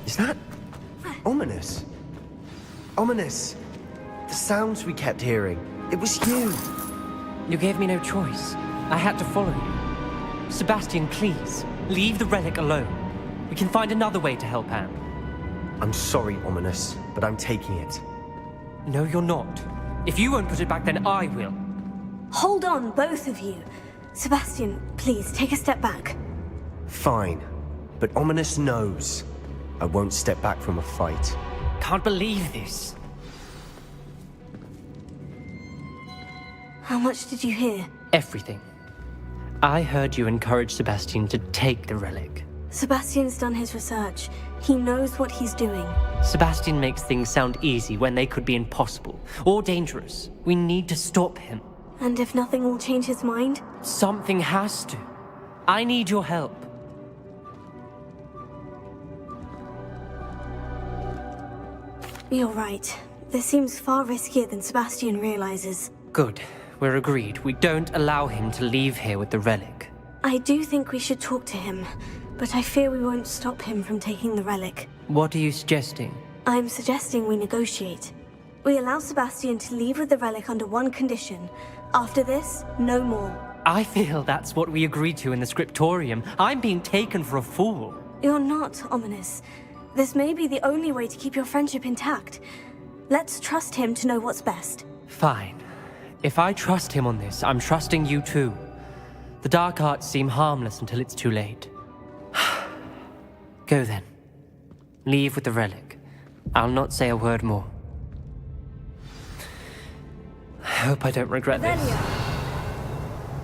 Is that ominous? Ominous. The sounds we kept hearing. It was you. You gave me no choice. I had to follow you. Sebastian, please, leave the relic alone. We can find another way to help Anne. I'm sorry, Ominous, but I'm taking it. No, you're not. If you won't put it back, then I will. Hold on, both of you. Sebastian, please, take a step back. Fine. But Ominous knows. I won't step back from a fight. Can't believe this. How much did you hear? Everything. I heard you encourage Sebastian to take the relic. Sebastian's done his research. He knows what he's doing. Sebastian makes things sound easy when they could be impossible or dangerous. We need to stop him. And if nothing will change his mind? Something has to. I need your help. You're right. This seems far riskier than Sebastian realizes. Good. We're agreed. We don't allow him to leave here with the relic. I do think we should talk to him, but I fear we won't stop him from taking the relic. What are you suggesting? I'm suggesting we negotiate. We allow Sebastian to leave with the relic under one condition. After this, no more. I feel that's what we agreed to in the scriptorium. I'm being taken for a fool. You're not, Ominous. This may be the only way to keep your friendship intact. Let's trust him to know what's best. Fine. If I trust him on this, I'm trusting you too. The dark arts seem harmless until it's too late. Go then. Leave with the relic. I'll not say a word more. I hope I don't regret this.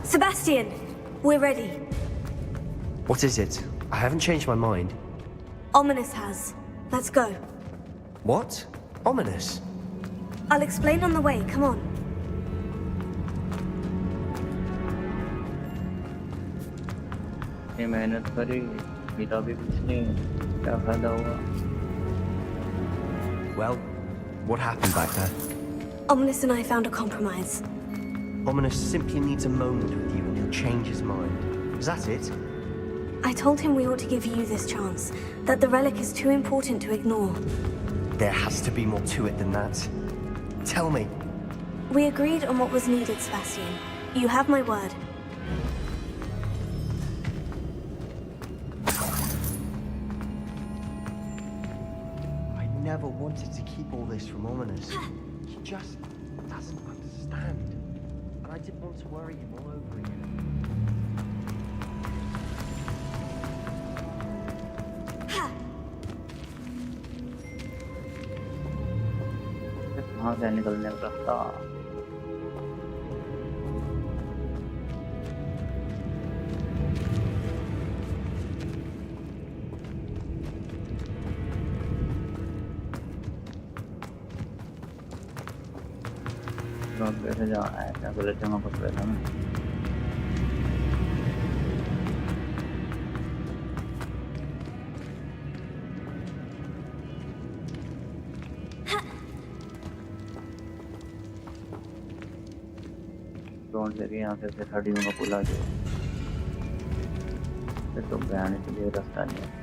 Sebastian, we're ready. What is it? I haven't changed my mind. Ominous has. Let's go. What? Ominous? I'll explain on the way, come on. ये मेहनत करी मेरा भी कुछ नहीं क्या फायदा हुआ Well, what happened back there? Ominous and I found a compromise. Ominous simply needs a moment with you and he'll change his mind. Is that it? I told him we ought to give you this chance, that the relic is too important to ignore. There has to be more to it than that. Tell me. We agreed on what was needed, Sebastian. You have my word. I never wanted to keep all this from Ominous. He just doesn't understand. And I didn't want to worry him all over again. कहाँ से निकलने का रास्ता road कैसे जाना है क्या गलत जगह पर बैठा मैं रोड लेके यहाँ से 30 का पुल आ जाए तो आने के लिए रास्ता नहीं है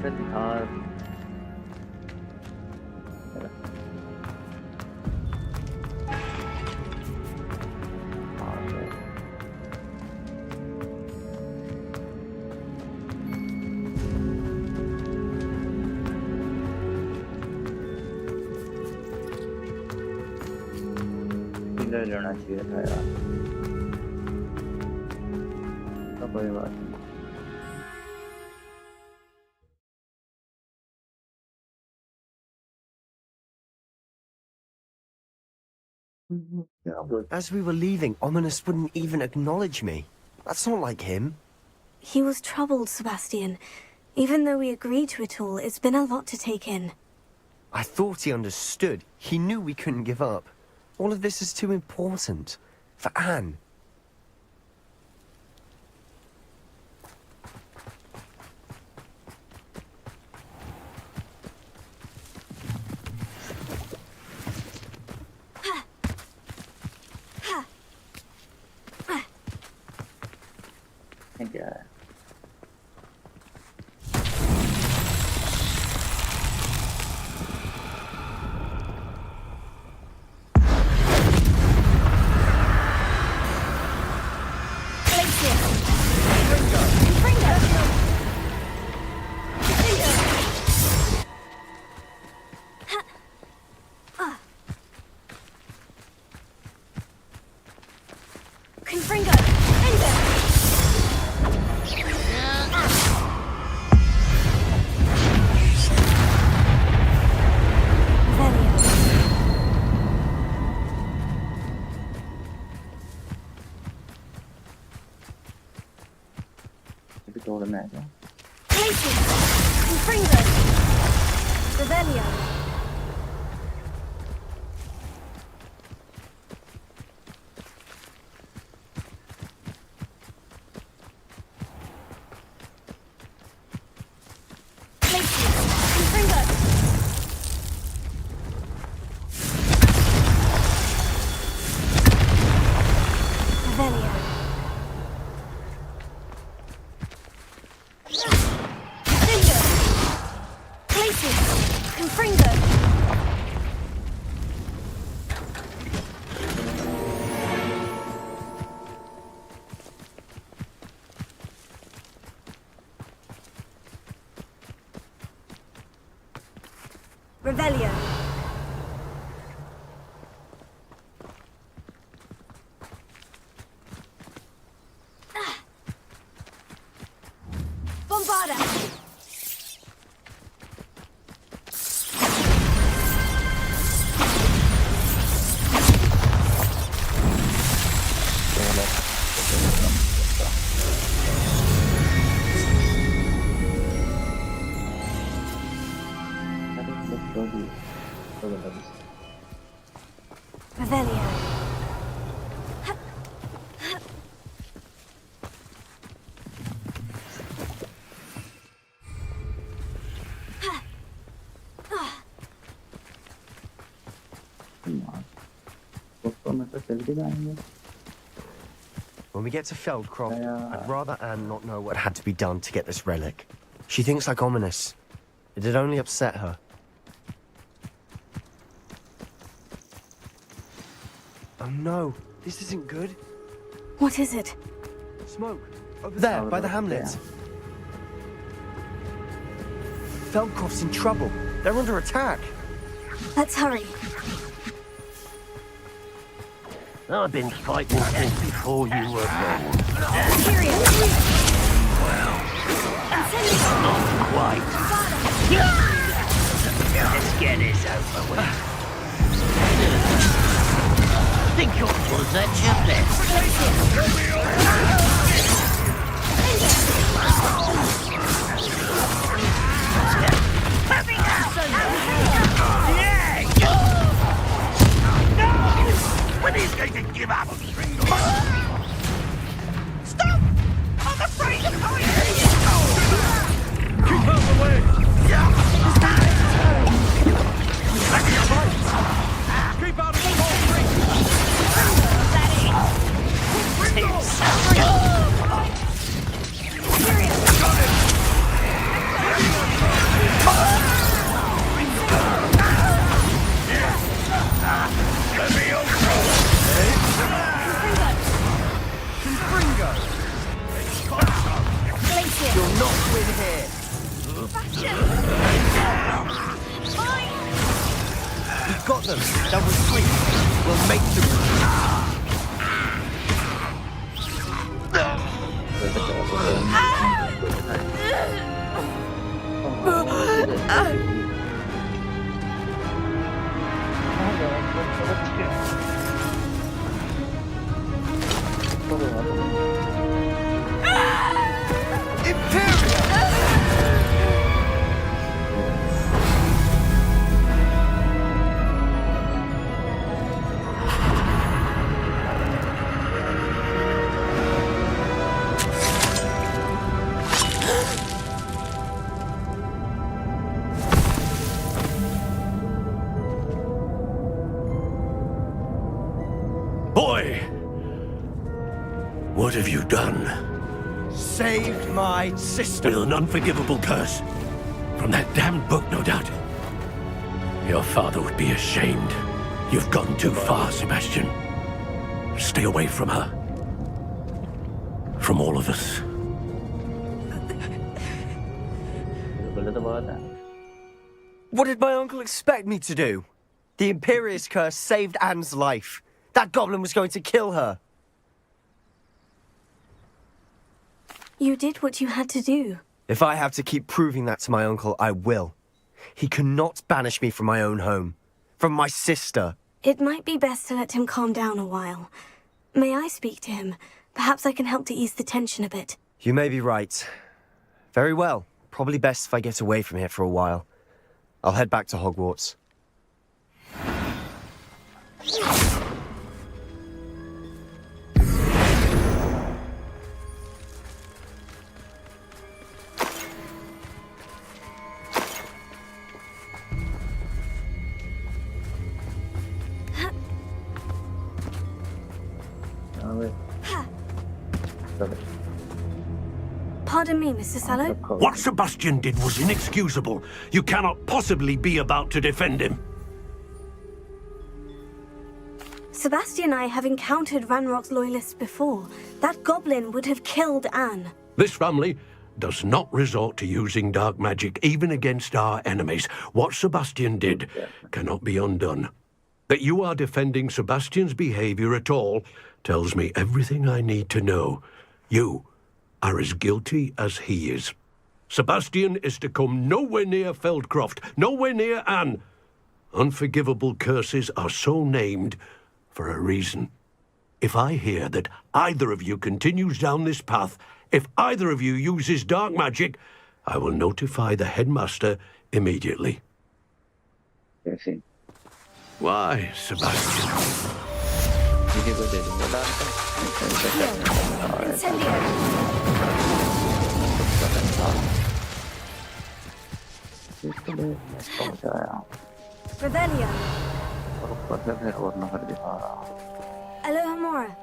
दिखा लेना चाहिए था यार तो कोई बात नहीं As we were leaving, Ominous wouldn't even acknowledge me. That's not like him. He was troubled, Sebastian. Even though we agreed to it all, it's been a lot to take in. I thought he understood. He knew we couldn't give up. All of this is too important. For Anne. क्या है तोड़ना है क्या Revelio. Bombarda. Revelio. When we get to Feldcroft, I'd rather Anne not know what had to be done to get this relic. She thinks like Ominous. It'd only upset her. Oh no, this isn't good. What is it? Smoke. Over there, by the hamlet. Feldcroft's in trouble. They're under attack. Let's hurry. I've been fighting since before you were born. Well, not quite. Let's get this over with. Think your was at your best. not win here. We've got them. That was sweet. We'll make them. Boy! What have you done? Saved my sister. With an unforgivable curse. From that damned book, no doubt. Your father would be ashamed. You've gone too far, Sebastian. Stay away from her. From all of us. What did my uncle expect me to do? The Imperious curse saved Anne's life. That goblin was going to kill her. You did what you had to do. If I have to keep proving that to my uncle, I will. He cannot banish me from my own home. From my sister. It might be best to let him calm down a while. May I speak to him? Perhaps I can help to ease the tension a bit. You may be right. Very well. Probably best if I get away from here for a while. I'll head back to Hogwarts. Pardon me, Mr. Sallow. What Sebastian did was inexcusable. You cannot possibly be about to defend him. Sebastian and I have encountered Ranrock's loyalists before. That goblin would have killed Anne. This family does not resort to using dark magic even against our enemies. What Sebastian did cannot be undone. That you are defending Sebastian's behavior at all tells me everything I need to know. You are as guilty as he is. Sebastian is to come nowhere near Feldcroft, nowhere near Anne. Unforgivable curses are so named for a reason. If I hear that either of you continues down this path, if either of you uses dark magic, I will notify the headmaster immediately. Why, Sebastian? Revelio. Alohomora.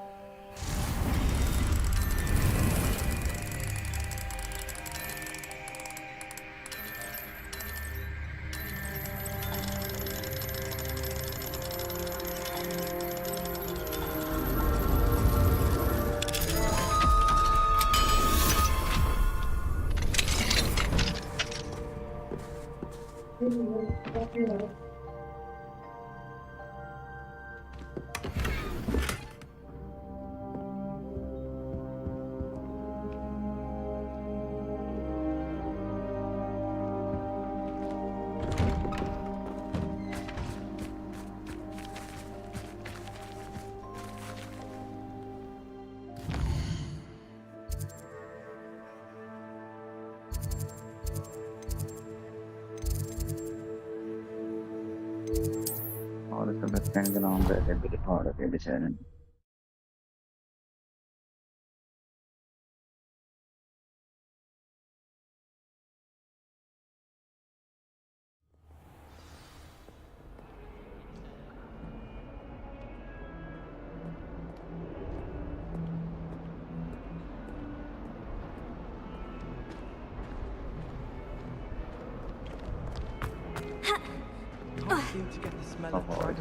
To get the smell of our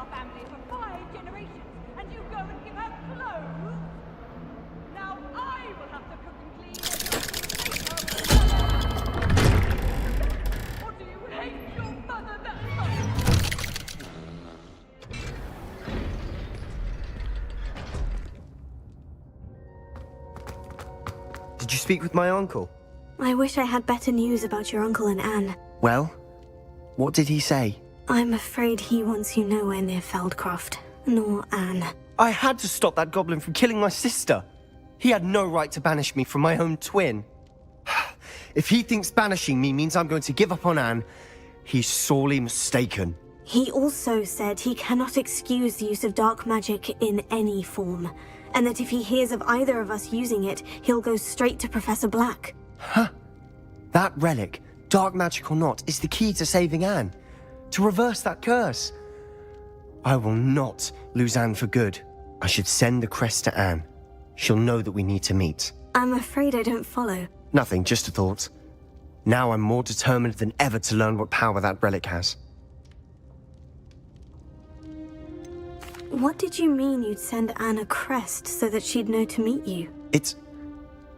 family for 5 generations, and you go and give out clothes? Now I will have to Did you speak with my uncle? I wish I had better news about your uncle and Anne. Well, what did he say? I'm afraid he wants you nowhere near Feldcroft, nor Anne. I had to stop that goblin from killing my sister. He had no right to banish me from my own twin. If he thinks banishing me means I'm going to give up on Anne, he's sorely mistaken. He also said he cannot excuse the use of dark magic in any form, and that if he hears of either of us using it, he'll go straight to Professor Black. Huh? That relic, dark magic or not, is the key to saving Anne. To reverse that curse. I will not lose Anne for good. I should send the crest to Anne. She'll know that we need to meet. I'm afraid I don't follow. Nothing, just a thought. Now I'm more determined than ever to learn what power that relic has. What did you mean you'd send Anne a crest so that she'd know to meet you?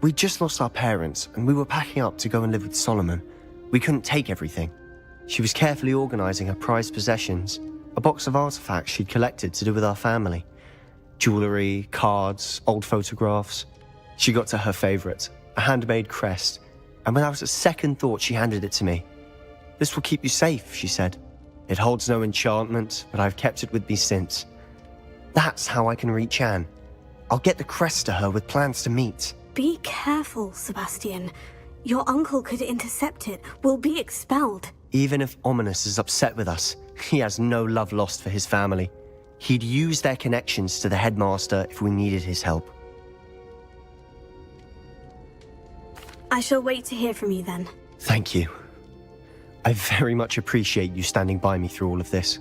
We just lost our parents, and we were packing up to go and live with Solomon. We couldn't take everything. She was carefully organizing her prized possessions, a box of artifacts she'd collected to do with our family. Jewelry, cards, old photographs. She got to her favorite, a handmade crest, and without a second thought she handed it to me. This will keep you safe, she said. It holds no enchantment, but I've kept it with me since. That's how I can reach Anne. I'll get the crest to her with plans to meet. Be careful, Sebastian. Your uncle could intercept it. We'll be expelled. Even if Ominous is upset with us, he has no love lost for his family. He'd use their connections to the headmaster if we needed his help. I shall wait to hear from you then. Thank you. I very much appreciate you standing by me through all of this.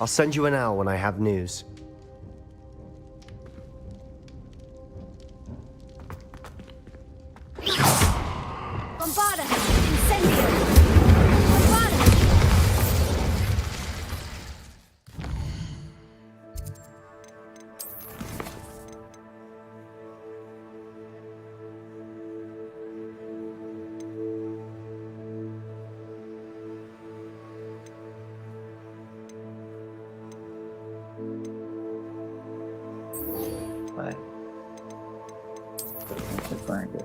I'll send you an owl when I have news. Bombarda! Incendio! Bombarda! Bye. Find it.